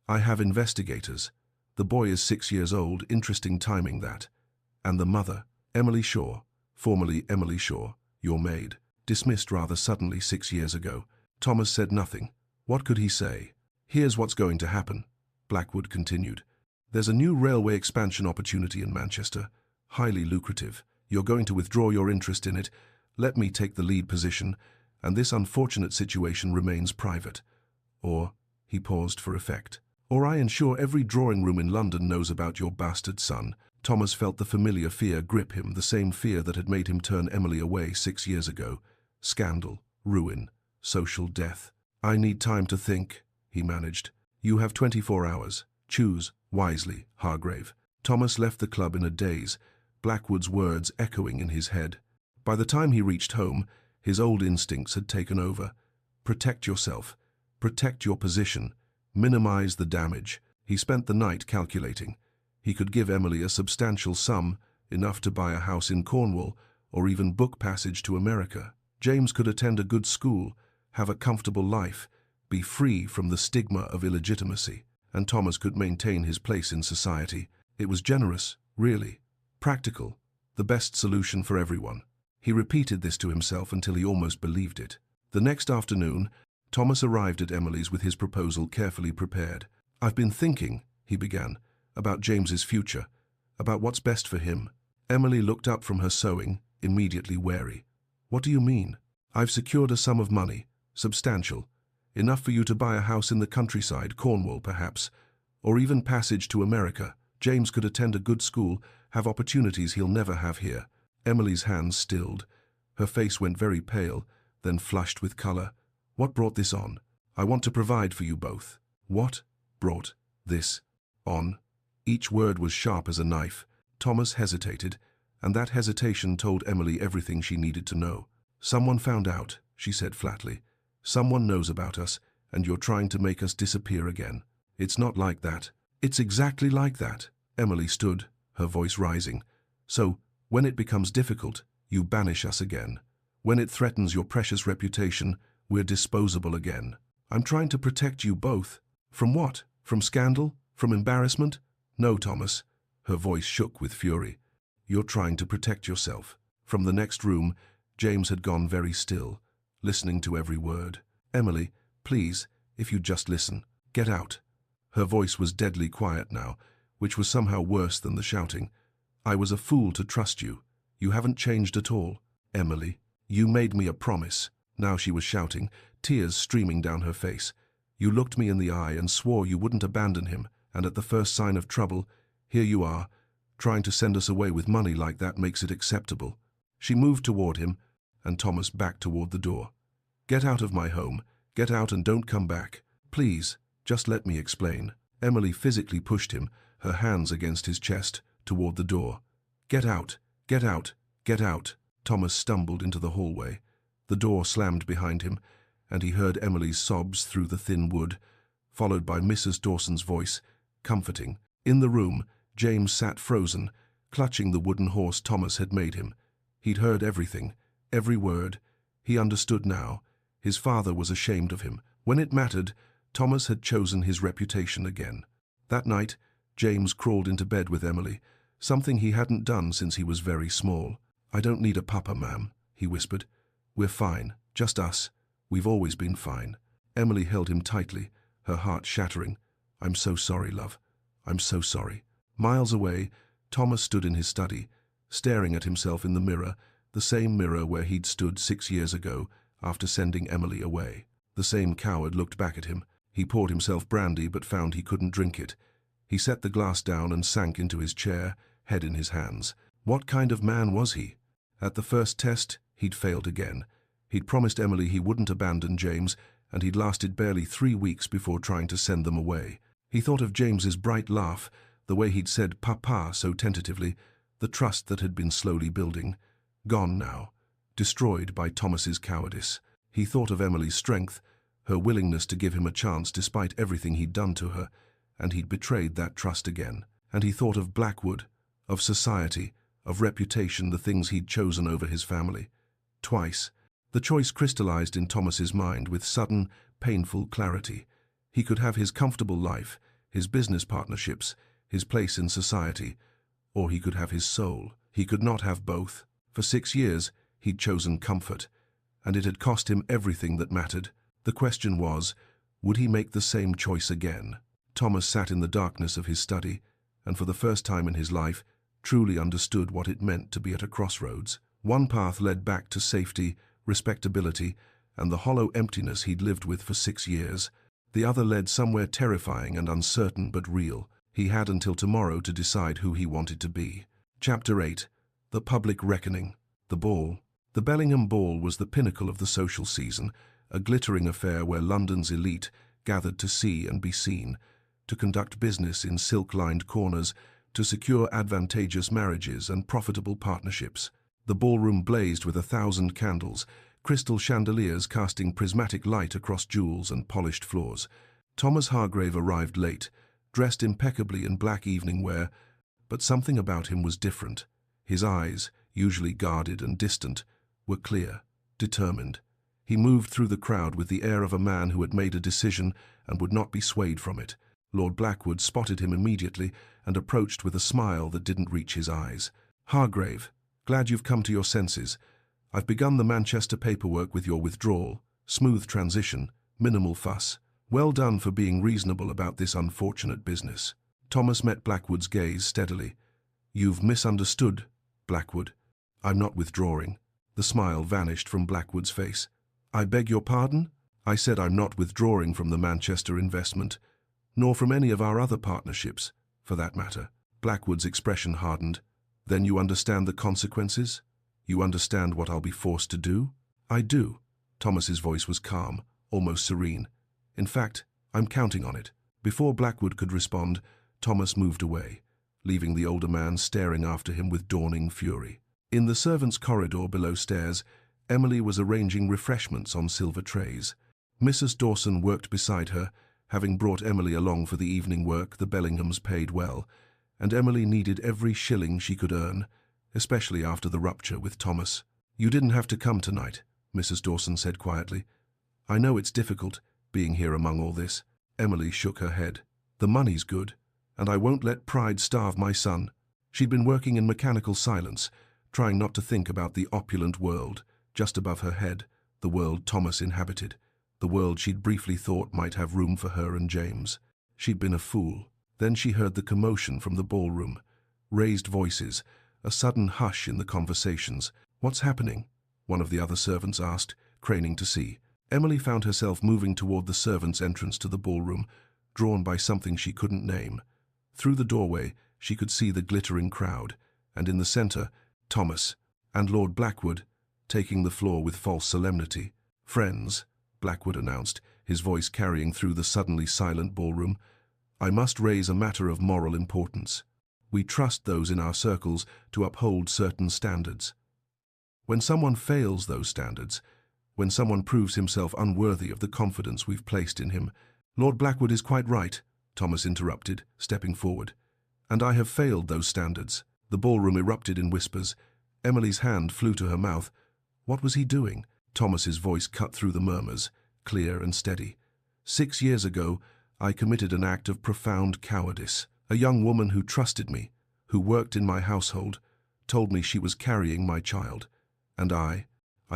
"I have investigators. The boy is 6 years old, interesting timing that. And the mother, Emily Shaw, formerly Emily Shaw, your maid, dismissed rather suddenly 6 years ago." Thomas said nothing. What could he say? "Here's what's going to happen," Blackwood continued. "There's a new railway expansion opportunity in Manchester, highly lucrative. You're going to withdraw your interest in it, let me take the lead position, and this unfortunate situation remains private. Or," he paused for effect, "or I ensure every drawing room in London knows about your bastard son." Thomas felt the familiar fear grip him, the same fear that had made him turn Emily away 6 years ago. Scandal, ruin, social death. "I need time to think," he managed. "You have 24 hours. Choose wisely, Hargrave." Thomas left the club in a daze, Blackwood's words echoing in his head. By the time he reached home, his old instincts had taken over. Protect yourself. Protect your position. Minimize the damage. He spent the night calculating. He could give Emily a substantial sum, enough to buy a house in Cornwall, or even book passage to America. James could attend a good school, have a comfortable life, be free from the stigma of illegitimacy, and Thomas could maintain his place in society. It was generous, really, practical, the best solution for everyone. He repeated this to himself until he almost believed it. The next afternoon, Thomas arrived at Emily's with his proposal carefully prepared. "I've been thinking," he began, "about James's future, about what's best for him." Emily looked up from her sewing, immediately wary. "What do you mean?" "I've secured a sum of money, substantial, enough for you to buy a house in the countryside, Cornwall perhaps, or even passage to America. James could attend a good school, have opportunities he'll never have here." Emily's hands stilled. Her face went very pale, then flushed with color. "What brought this on?" "I want to provide for you both." "What brought this on?" Each word was sharp as a knife. Thomas hesitated, and that hesitation told Emily everything she needed to know. "Someone found out," she said flatly. "Someone knows about us, and you're trying to make us disappear again." "It's not like that." "It's exactly like that." Emily stood, her voice rising. "So, when it becomes difficult, you banish us again. When it threatens your precious reputation, we're disposable again. I'm trying to protect you both. From what? From scandal? From embarrassment? No, Thomas." Her voice shook with fury. "You're trying to protect yourself." From the next room, James had gone very still, listening to every word. "Emily, please, if you'd just listen. Get out." Her voice was deadly quiet now, which was somehow worse than the shouting. "I was a fool to trust you. You haven't changed at all. Emily, you made me a promise." Now she was shouting, tears streaming down her face. "You looked me in the eye and swore you wouldn't abandon him, and at the first sign of trouble, here you are. Trying to send us away with money like that makes it acceptable." She moved toward him, and Thomas backed toward the door. "Get out of my home. Get out and don't come back. Please, just let me explain." Emily physically pushed him, her hands against his chest, toward the door. "Get out! Get out! Get out!" Thomas stumbled into the hallway. The door slammed behind him, and he heard Emily's sobs through the thin wood, followed by Mrs. Dawson's voice, comforting. In the room, James sat frozen, clutching the wooden horse Thomas had made him. He'd heard everything, every word. He understood now. His father was ashamed of him. When it mattered, Thomas had chosen his reputation again. That night, James crawled into bed with Emily, something he hadn't done since he was very small. "I don't need a papa, ma'am," he whispered. "We're fine, just us. We've always been fine." Emily held him tightly, her heart shattering. "I'm so sorry, love. I'm so sorry." Miles away, Thomas stood in his study, staring at himself in the mirror, the same mirror where he'd stood 6 years ago after sending Emily away. The same coward looked back at him. He poured himself brandy but found he couldn't drink it. He set the glass down and sank into his chair, head in his hands. What kind of man was he? At the first test, he'd failed again. He'd promised Emily he wouldn't abandon James, and he'd lasted barely 3 weeks before trying to send them away. He thought of James's bright laugh, the way he'd said "Papa" so tentatively, the trust that had been slowly building. Gone now, destroyed by Thomas's cowardice. He thought of Emily's strength, her willingness to give him a chance despite everything he'd done to her, and he'd betrayed that trust again. And he thought of Blackwood, of society, of reputation, the things he'd chosen over his family. Twice. The choice crystallized in Thomas's mind with sudden, painful clarity. He could have his comfortable life, his business partnerships, his place in society, or he could have his soul. He could not have both. For 6 years, he'd chosen comfort, and it had cost him everything that mattered. The question was, would he make the same choice again? Thomas sat in the darkness of his study, and for the first time in his life, truly understood what it meant to be at a crossroads. One path led back to safety, respectability, and the hollow emptiness he'd lived with for 6 years. The other led somewhere terrifying and uncertain but real. He had until tomorrow to decide who he wanted to be. Chapter 8. The Public Reckoning. The Ball. The Bellingham Ball was the pinnacle of the social season, a glittering affair where London's elite gathered to see and be seen, to conduct business in silk-lined corners, to secure advantageous marriages and profitable partnerships. The ballroom blazed with 1,000 candles, crystal chandeliers casting prismatic light across jewels and polished floors. Thomas Hargrave arrived late, dressed impeccably in black evening wear, but something about him was different. His eyes, usually guarded and distant, were clear, determined. He moved through the crowd with the air of a man who had made a decision and would not be swayed from it. Lord Blackwood spotted him immediately and approached with a smile that didn't reach his eyes. "Hargrave, glad you've come to your senses. I've begun the Manchester paperwork with your withdrawal. Smooth transition, minimal fuss. Well done for being reasonable about this unfortunate business." Thomas met Blackwood's gaze steadily. "You've misunderstood, Blackwood. I'm not withdrawing." The smile vanished from Blackwood's face. "I beg your pardon? I said I'm not withdrawing from the Manchester investment, nor from any of our other partnerships, for that matter." Blackwood's expression hardened. "Then you understand the consequences? You understand what I'll be forced to do?" "I do." Thomas's voice was calm, almost serene. "In fact, I'm counting on it." Before Blackwood could respond, Thomas moved away, leaving the older man staring after him with dawning fury. In the servants' corridor below stairs, Emily was arranging refreshments on silver trays. Mrs. Dawson worked beside her, having brought Emily along for the evening work. The Bellinghams paid well, and Emily needed every shilling she could earn, especially after the rupture with Thomas. "You didn't have to come tonight," Mrs. Dawson said quietly. "I know it's difficult, being here among all this." Emily shook her head. "The money's good, and I won't let pride starve my son." She'd been working in mechanical silence, trying not to think about the opulent world just above her head, the world Thomas inhabited, the world she'd briefly thought might have room for her and James. She'd been a fool. Then she heard the commotion from the ballroom. Raised voices, a sudden hush in the conversations. "What's happening?" one of the other servants asked, craning to see. Emily found herself moving toward the servants' entrance to the ballroom, drawn by something she couldn't name. Through the doorway, she could see the glittering crowd, and in the center, Thomas and Lord Blackwood, taking the floor with false solemnity. "Friends," Blackwood announced, his voice carrying through the suddenly silent ballroom, "I must raise a matter of moral importance. We trust those in our circles to uphold certain standards. When someone fails those standards, when someone proves himself unworthy of the confidence we've placed in him—" "Lord Blackwood is quite right," Thomas interrupted, stepping forward. "And I have failed those standards." The ballroom erupted in whispers. Emily's hand flew to her mouth. What was he doing? Thomas's voice cut through the murmurs, clear and steady. 6 years ago, I committed an act of profound cowardice. A young woman who trusted me, who worked in my household, told me she was carrying my child. And I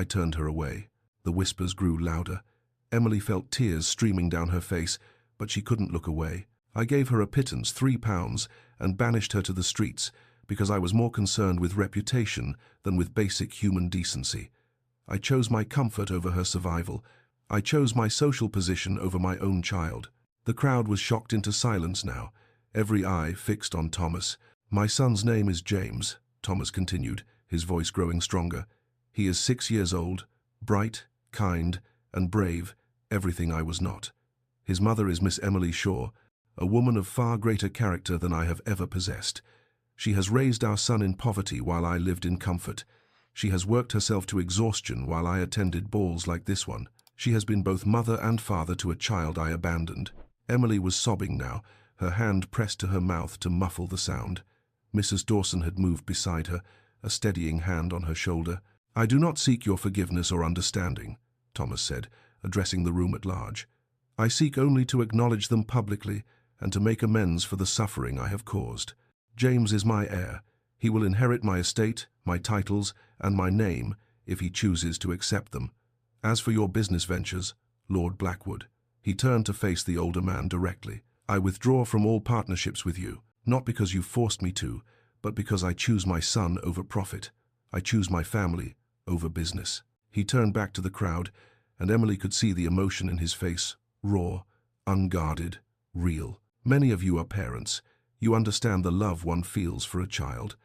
turned her away. The whispers grew louder. Emily felt tears streaming down her face, but she couldn't look away. I gave her a pittance, £3, and banished her to the streets, because I was more concerned with reputation than with basic human decency. I chose my comfort over her survival. I chose my social position over my own child. The crowd was shocked into silence now, every eye fixed on Thomas. "My son's name is James," Thomas continued, his voice growing stronger. "He is 6 years old, bright, kind, and brave, everything I was not. His mother is Miss Emily Shaw, a woman of far greater character than I have ever possessed. She has raised our son in poverty while I lived in comfort. She has worked herself to exhaustion while I attended balls like this one. She has been both mother and father to a child I abandoned." Emily was sobbing now, her hand pressed to her mouth to muffle the sound. Mrs. Dawson had moved beside her, a steadying hand on her shoulder. "I do not seek your forgiveness or understanding," Thomas said, addressing the room at large. "I seek only to acknowledge them publicly and to make amends for the suffering I have caused. James is my heir. He will inherit my estate, my titles, and my name if he chooses to accept them. As for your business ventures, Lord Blackwood," he turned to face the older man directly, "I withdraw from all partnerships with you, not because you forced me to, but because I choose my son over profit. I choose my family over business." He turned back to the crowd, and Emily could see the emotion in his face, raw, unguarded, real. "Many of you are parents. You understand the love one feels for a child.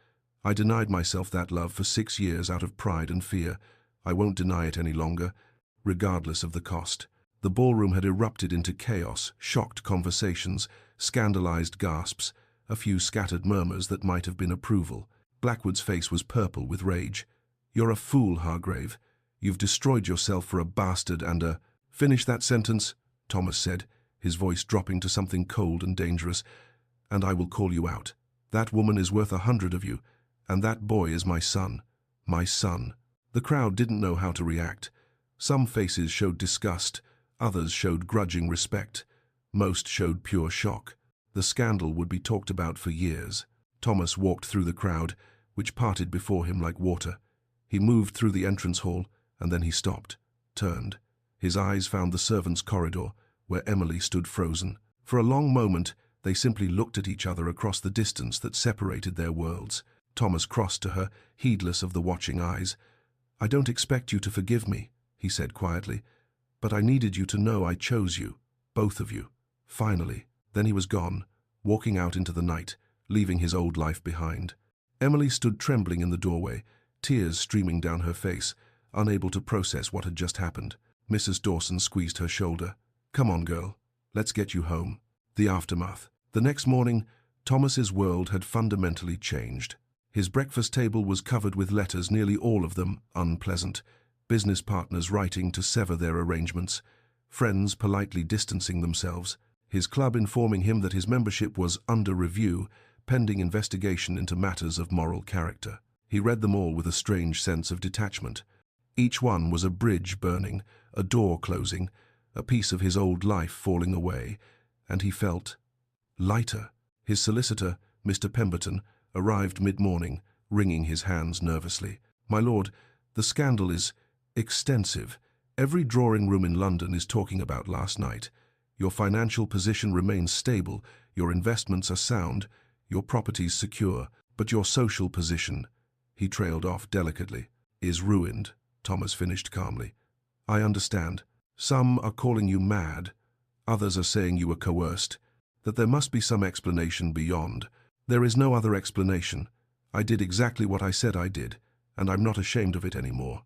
I denied myself that love for 6 years out of pride and fear. I won't deny it any longer, regardless of the cost." The ballroom had erupted into chaos, shocked conversations, scandalized gasps, a few scattered murmurs that might have been approval. Blackwood's face was purple with rage. "You're a fool, Hargrave. You've destroyed yourself for a bastard and a—" "Finish that sentence," Thomas said, his voice dropping to something cold and dangerous, "and I will call you out. That woman is worth 100 of you, and that boy is my son. My son." The crowd didn't know how to react. Some faces showed disgust, others showed grudging respect. Most showed pure shock. The scandal would be talked about for years. Thomas walked through the crowd, which parted before him like water. He moved through the entrance hall, and then he stopped, turned. His eyes found the servants' corridor, where Emily stood frozen. For a long moment, they simply looked at each other across the distance that separated their worlds. Thomas crossed to her, heedless of the watching eyes. "I don't expect you to forgive me," he said quietly, "but I needed you to know I chose you, both of you, finally." Then he was gone, walking out into the night, leaving his old life behind. Emily stood trembling in the doorway, tears streaming down her face, unable to process what had just happened. Mrs. Dawson squeezed her shoulder. "Come on, girl. Let's get you home." The aftermath. The next morning, Thomas's world had fundamentally changed. His breakfast table was covered with letters, nearly all of them unpleasant. business partners writing to sever their arrangements, friends politely distancing themselves, his club informing him that his membership was under review, pending investigation into matters of moral character. He read them all with a strange sense of detachment. Each one was a bridge burning, a door closing, a piece of his old life falling away, and he felt lighter. His solicitor, Mr. Pemberton, arrived mid-morning, wringing his hands nervously. "My lord, the scandal is extensive. Every drawing room in London is talking about last night. Your financial position remains stable, your investments are sound, your properties secure, but your social position," he trailed off delicately, "is ruined," Thomas finished calmly. "I understand. Some are calling you mad. Others are saying you were coerced, that there must be some explanation beyond. There is no other explanation. I did exactly what I said I did, and I'm not ashamed of it anymore."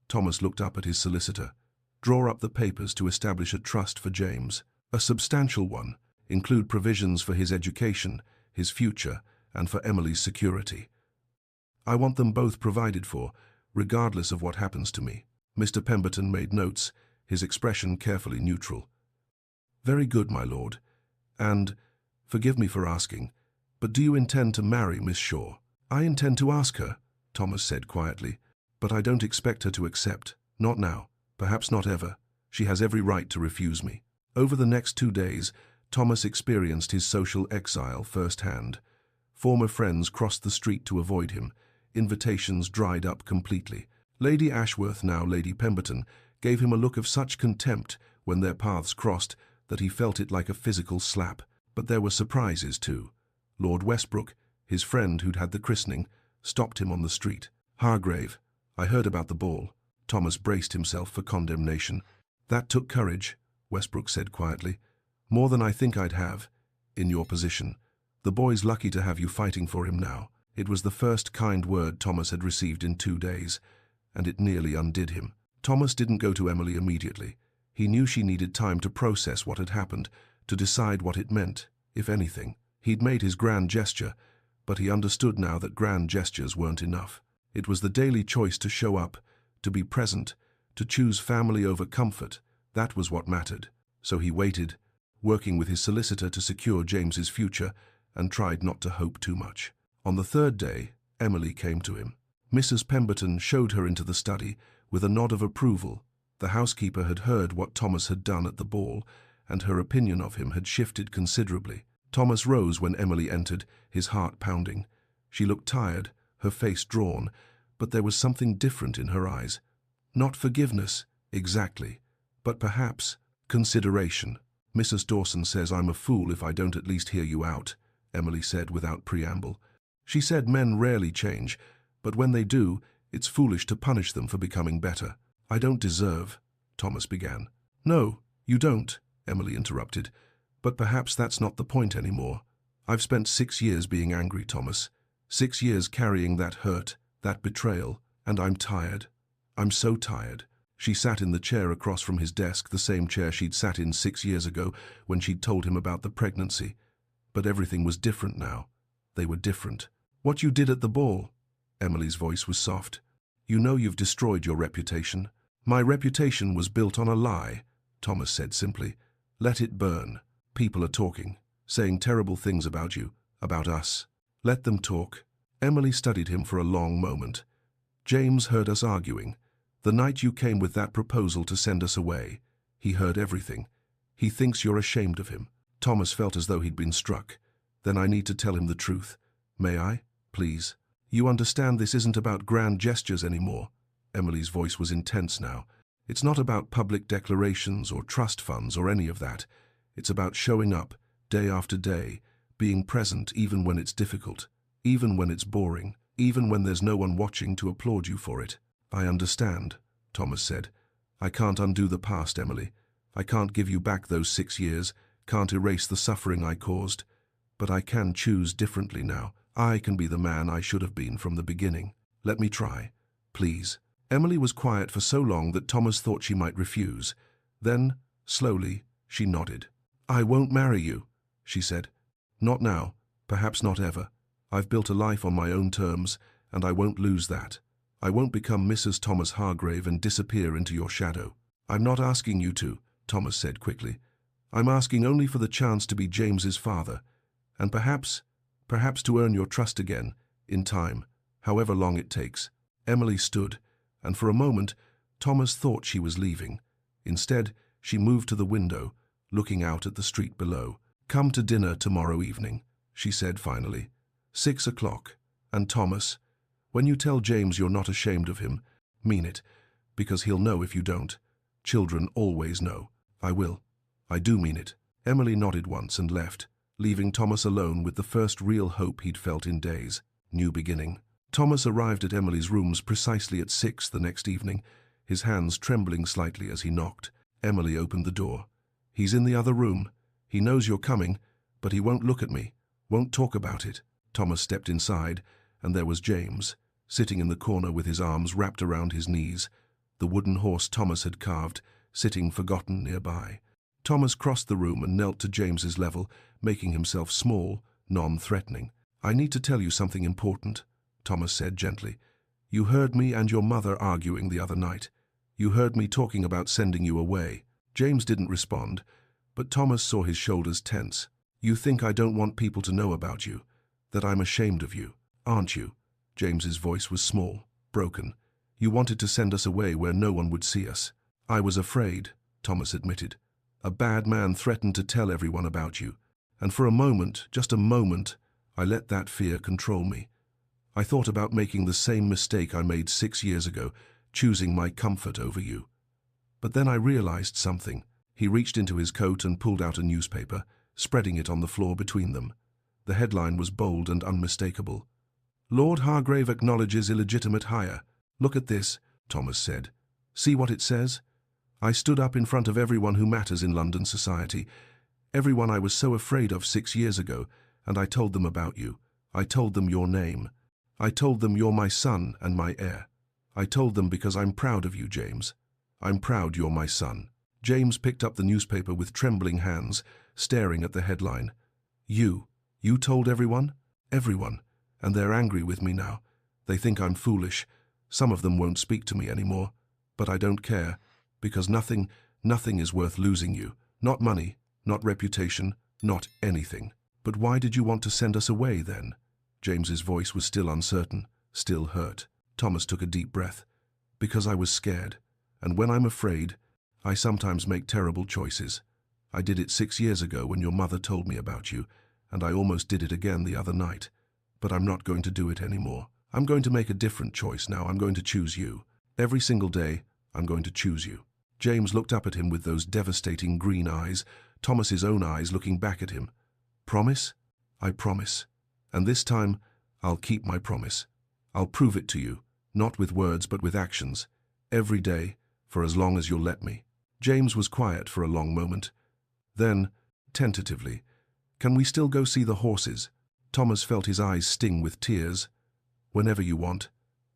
Thomas looked up at his solicitor. "Draw up the papers to establish a trust for James. A substantial one, include provisions for his education, his future, and for Emily's security. I want them both provided for, regardless of what happens to me." Mr. Pemberton made notes, his expression carefully neutral. "Very good, my lord. And, forgive me for asking, but do you intend to marry Miss Shaw?" "I intend to ask her," Thomas said quietly, "but I don't expect her to accept. Not now, perhaps not ever. She has every right to refuse me." Over the next 2 days, Thomas experienced his social exile firsthand. Former friends crossed the street to avoid him. Invitations dried up completely. Lady Ashworth, now Lady Pemberton, gave him a look of such contempt when their paths crossed that he felt it like a physical slap. But there were surprises too. Lord Westbrook, his friend who'd had the christening, stopped him on the street. "Hargrave, I heard about the ball." Thomas braced himself for condemnation. "That took courage," Westbrook said quietly. "More than I think I'd have, in your position. The boy's lucky to have you fighting for him now." It was the first kind word Thomas had received in 2 days, and it nearly undid him. Thomas didn't go to Emily immediately. He knew she needed time to process what had happened, to decide what it meant, if anything. He'd made his grand gesture, but he understood now that grand gestures weren't enough. It was the daily choice to show up, to be present, to choose family over comfort. That was what mattered. So he waited, working with his solicitor to secure James's future, and tried not to hope too much. On the 3rd day, Emily came to him. Mrs. Pemberton showed her into the study with a nod of approval. The housekeeper had heard what Thomas had done at the ball, and her opinion of him had shifted considerably. Thomas rose when Emily entered, his heart pounding. She looked tired, her face drawn, but there was something different in her eyes. Not forgiveness, exactly, but perhaps consideration. "Mrs. Dawson says I'm a fool if I don't at least hear you out," Emily said without preamble. She said men rarely change, but when they do, it's foolish to punish them for becoming better. "I don't deserve," Thomas began. "No, you don't," Emily interrupted. "But perhaps that's not the point anymore. I've spent 6 years being angry, Thomas. 6 years carrying that hurt, that betrayal, and I'm tired. I'm so tired." She sat in the chair across from his desk, the same chair she'd sat in 6 years ago when she'd told him about the pregnancy. But everything was different now. They were different. "What you did at the ball," Emily's voice was soft. "You know you've destroyed your reputation." "My reputation was built on a lie," Thomas said simply. "Let it burn. People are talking, saying terrible things about you, about us. Let them talk." Emily studied him for a long moment. "James heard us arguing. The night you came with that proposal to send us away. He heard everything. He thinks you're ashamed of him." Thomas felt as though he'd been struck. "Then I need to tell him the truth. May I? Please. You understand this isn't about grand gestures anymore." Emily's voice was intense now. "It's not about public declarations or trust funds or any of that. It's about showing up, day after day, being present even when it's difficult, even when it's boring, even when there's no one watching to applaud you for it." "I understand," Thomas said. "I can't undo the past, Emily. I can't give you back those 6 years, can't erase the suffering I caused. But I can choose differently now. I can be the man I should have been from the beginning. Let me try, please." Emily was quiet for so long that Thomas thought she might refuse. Then, slowly, she nodded. "I won't marry you," she said. "Not now, perhaps not ever. I've built a life on my own terms, and I won't lose that. I won't become Mrs. Thomas Hargrave and disappear into your shadow. I'm not asking you to, Thomas said quickly. I'm asking only for the chance to be James's father, and perhaps to earn your trust again, in time, however long it takes. Emily stood, and for a moment, Thomas thought she was leaving. Instead, she moved to the window, looking out at the street below. Come to dinner tomorrow evening, she said finally. 6 o'clock. And Thomas, when you tell James you're not ashamed of him, mean it, because he'll know if you don't. Children always know. I will. I do mean it. Emily nodded once and left, leaving Thomas alone with the first real hope he'd felt in days. New beginning. Thomas arrived at Emily's rooms precisely at 6 the next evening, his hands trembling slightly as he knocked. Emily opened the door. He's in the other room. He knows you're coming, but he won't look at me, won't talk about it. Thomas stepped inside, and there was James, sitting in the corner with his arms wrapped around his knees, the wooden horse Thomas had carved, sitting forgotten nearby. Thomas crossed the room and knelt to James's level, making himself small, non-threatening. I need to tell you something important, Thomas said gently. You heard me and your mother arguing the other night. You heard me talking about sending you away. James didn't respond, but Thomas saw his shoulders tense. You think I don't want people to know about you, that I'm ashamed of you, aren't you? James's voice was small, broken. You wanted to send us away where no one would see us. I was afraid, Thomas admitted. A bad man threatened to tell everyone about you, and for a moment, just a moment, I let that fear control me. I thought about making the same mistake I made 6 years ago, choosing my comfort over you. But then I realized something. He reached into his coat and pulled out a newspaper, spreading it on the floor between them. The headline was bold and unmistakable. Lord Hargrave acknowledges illegitimate hire. Look at this, Thomas said. See what it says? I stood up in front of everyone who matters in London society, everyone I was so afraid of 6 years ago, and I told them about you. I told them your name. I told them you're my son and my heir. I told them because I'm proud of you, James. I'm proud you're my son. James picked up the newspaper with trembling hands, staring at the headline. You told everyone? Everyone. And they're angry with me now. They think I'm foolish. Some of them won't speak to me anymore. But I don't care, because nothing is worth losing you. Not money, not reputation, not anything. But why did you want to send us away then? James's voice was still uncertain, still hurt. Thomas took a deep breath. Because I was scared. And when I'm afraid, I sometimes make terrible choices. I did it 6 years ago when your mother told me about you, and I almost did it again the other night. But I'm not going to do it anymore. I'm going to make a different choice now. I'm going to choose you. Every single day, I'm going to choose you. James looked up at him with those devastating green eyes, Thomas's own eyes looking back at him. Promise? I promise. And this time, I'll keep my promise. I'll prove it to you, not with words but with actions. Every day, for as long as you'll let me. James was quiet for a long moment. Then, tentatively, can we still go see the horses? Thomas felt his eyes sting with tears. Whenever you want.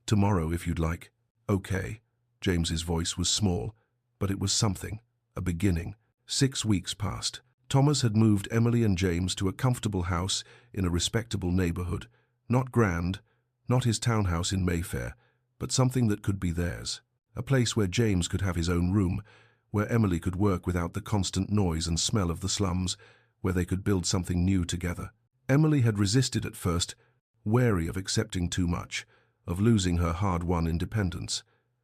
Tomorrow, if you'd like. Okay. James's voice was small, but it was something, a beginning. 6 weeks passed. Thomas had moved Emily and James to a comfortable house in a respectable neighborhood. Not grand, not his townhouse in Mayfair, but something that could be theirs. A place where James could have his own room, where Emily could work without the constant noise and smell of the slums, where they could build something new together. Emily had resisted at first, wary of accepting too much, of losing her hard-won independence.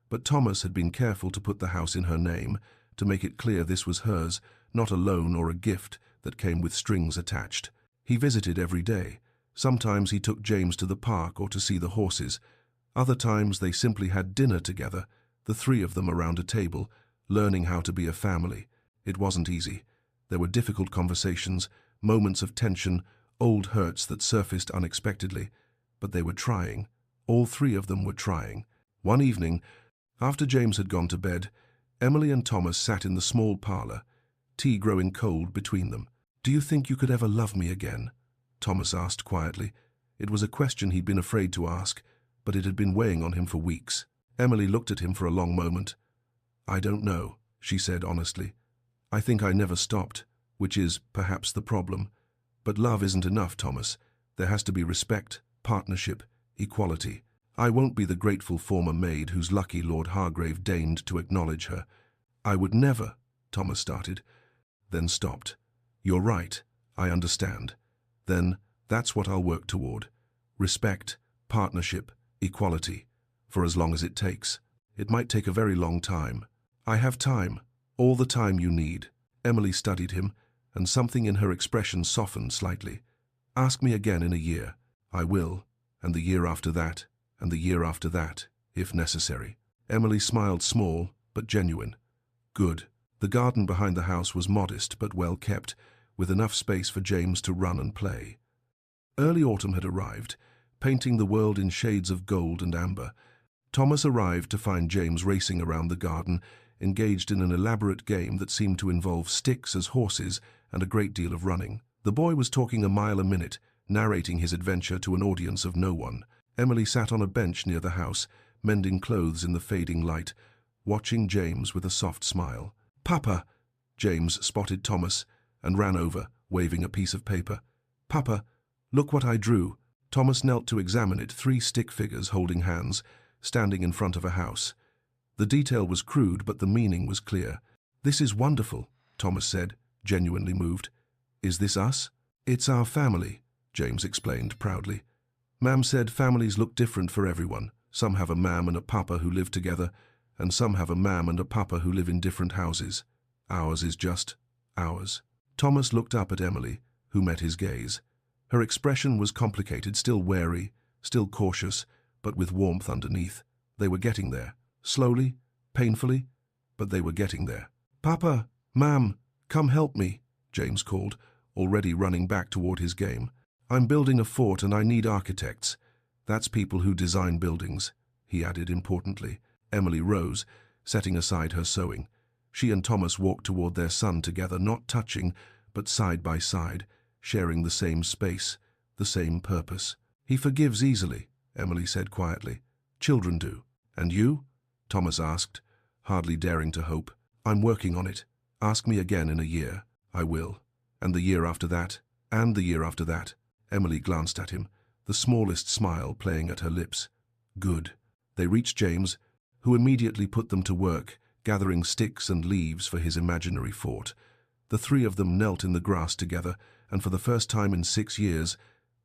But Thomas had been careful to put the house in her name, to make it clear this was hers, not a loan or a gift that came with strings attached. He visited every day. Sometimes he took James to the park or to see the horses. Other times they simply had dinner together, the 3 of them around a table, learning how to be a family. It wasn't easy. There were difficult conversations, moments of tension, old hurts that surfaced unexpectedly. But they were trying. All 3 of them were trying. One evening, after James had gone to bed, Emily and Thomas sat in the small parlor, tea growing cold between them. Do you think you could ever love me again? Thomas asked quietly. It was a question he'd been afraid to ask, but it had been weighing on him for weeks. Emily looked at him for a long moment. I don't know, she said honestly. I think I never stopped, which is perhaps the problem. But love isn't enough, Thomas. There has to be respect, partnership, equality. I won't be the grateful former maid whose lucky Lord Hargrave deigned to acknowledge her. I would never, Thomas started, then stopped. You're right, I understand. Then, that's what I'll work toward. Respect, partnership, equality, for as long as it takes. It might take a very long time. I have time, all the time you need. Emily studied him, and something in her expression softened slightly. Ask me again in a year. I will, and the year after that, and the year after that, if necessary. Emily smiled, small but genuine. Good. The garden behind the house was modest but well kept, with enough space for James to run and play. Early autumn had arrived, painting the world in shades of gold and amber. Thomas arrived to find James racing around the garden, engaged in an elaborate game that seemed to involve sticks as horses and a great deal of running. The boy was talking a mile a minute, narrating his adventure to an audience of no one. Emily sat on a bench near the house, mending clothes in the fading light, watching James with a soft smile. "Papa!" James spotted Thomas and ran over, waving a piece of paper. "Papa, look what I drew." Thomas knelt to examine it, 3 stick figures holding hands, standing in front of a house. The detail was crude, but the meaning was clear. "This is wonderful," Thomas said, genuinely moved. "Is this us?" "It's our family," James explained proudly. "Mam said families look different for everyone. Some have a mam and a papa who live together, and some have a mam and a papa who live in different houses. Ours is just ours." Thomas looked up at Emily, who met his gaze. Her expression was complicated, still wary, still cautious, but with warmth underneath. They were getting there. Slowly, painfully, but they were getting there. "Papa, Mam, come help me," James called, already running back toward his game. "I'm building a fort and I need architects. That's people who design buildings," he added importantly. Emily rose, setting aside her sewing. She and Thomas walked toward their son together, not touching, but side by side, sharing the same space, the same purpose. "He forgives easily," Emily said quietly. "Children do." "And you?" Thomas asked, hardly daring to hope. "I'm working on it. Ask me again in a year." "I will. And the year after that, and the year after that." Emily glanced at him, the smallest smile playing at her lips. "Good." They reached James, who immediately put them to work, gathering sticks and leaves for his imaginary fort. The 3 of them knelt in the grass together, and for the first time in 6 years,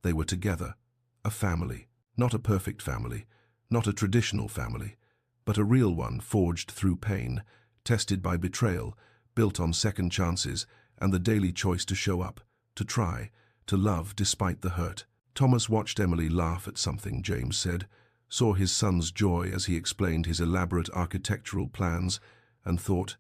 they were together. A family. Not a perfect family, not a traditional family, but a real one forged through pain, tested by betrayal, built on second chances, and the daily choice to show up, to try, to love despite the hurt. Thomas watched Emily laugh at something James said, saw his son's joy as he explained his elaborate architectural plans, and thought,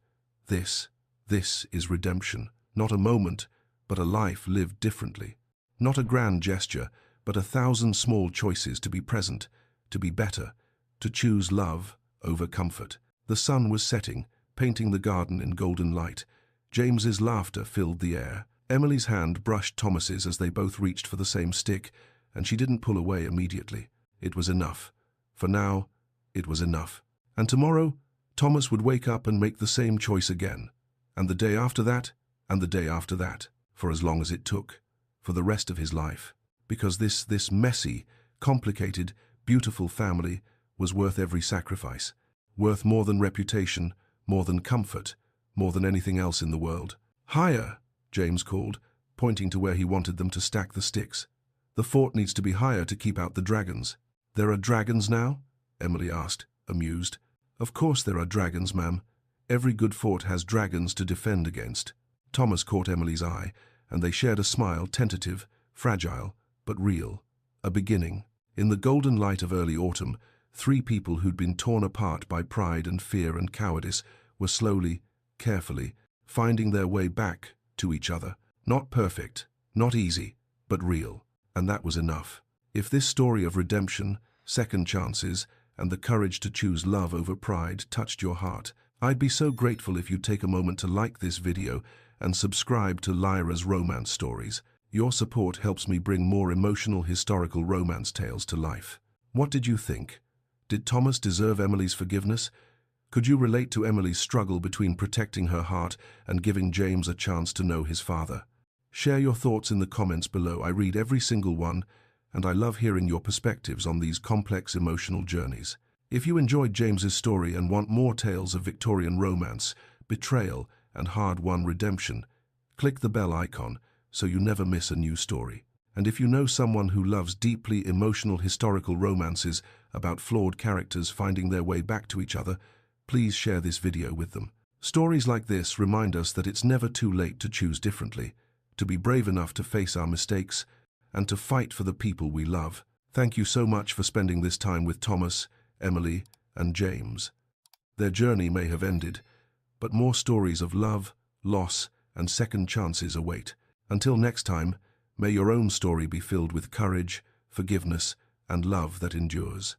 this is redemption. Not a moment, but a life lived differently. Not a grand gesture, but 1,000 small choices to be present, to be better, to choose love over comfort. The sun was setting, painting the garden in golden light. James's laughter filled the air. Emily's hand brushed Thomas's as they both reached for the same stick, and she didn't pull away immediately. It was enough. For now, it was enough. And tomorrow, Thomas would wake up and make the same choice again. And the day after that, and the day after that, for as long as it took, for the rest of his life. Because this messy, complicated, beautiful family was worth every sacrifice, worth more than reputation, more than comfort, more than anything else in the world. "Higher," James called, pointing to where he wanted them to stack the sticks. "The fort needs to be higher to keep out the dragons." "There are dragons now?" Emily asked, amused. "Of course there are dragons, ma'am. Every good fort has dragons to defend against." Thomas caught Emily's eye, and they shared a smile, tentative, fragile, but real. A beginning. In the golden light of early autumn, 3 people who'd been torn apart by pride and fear and cowardice were slowly, carefully, finding their way back to each other. Not perfect, not easy, but real. And that was enough. If this story of redemption, second chances, and the courage to choose love over pride touched your heart, I'd be so grateful if you'd take a moment to like this video and subscribe to Lyra's Romance Stories. Your support helps me bring more emotional historical romance tales to life. What did you think? Did Thomas deserve Emily's forgiveness? Could you relate to Emily's struggle between protecting her heart and giving James a chance to know his father? Share your thoughts in the comments below. I read every single one, and I love hearing your perspectives on these complex emotional journeys. If you enjoyed James's story and want more tales of Victorian romance, betrayal, and hard-won redemption, click the bell icon so you never miss a new story. And if you know someone who loves deeply emotional historical romances about flawed characters finding their way back to each other, please share this video with them. Stories like this remind us that it's never too late to choose differently, to be brave enough to face our mistakes, and to fight for the people we love. Thank you so much for spending this time with Thomas, Emily, and James. Their journey may have ended, but more stories of love, loss, and second chances await. Until next time, may your own story be filled with courage, forgiveness, and love that endures.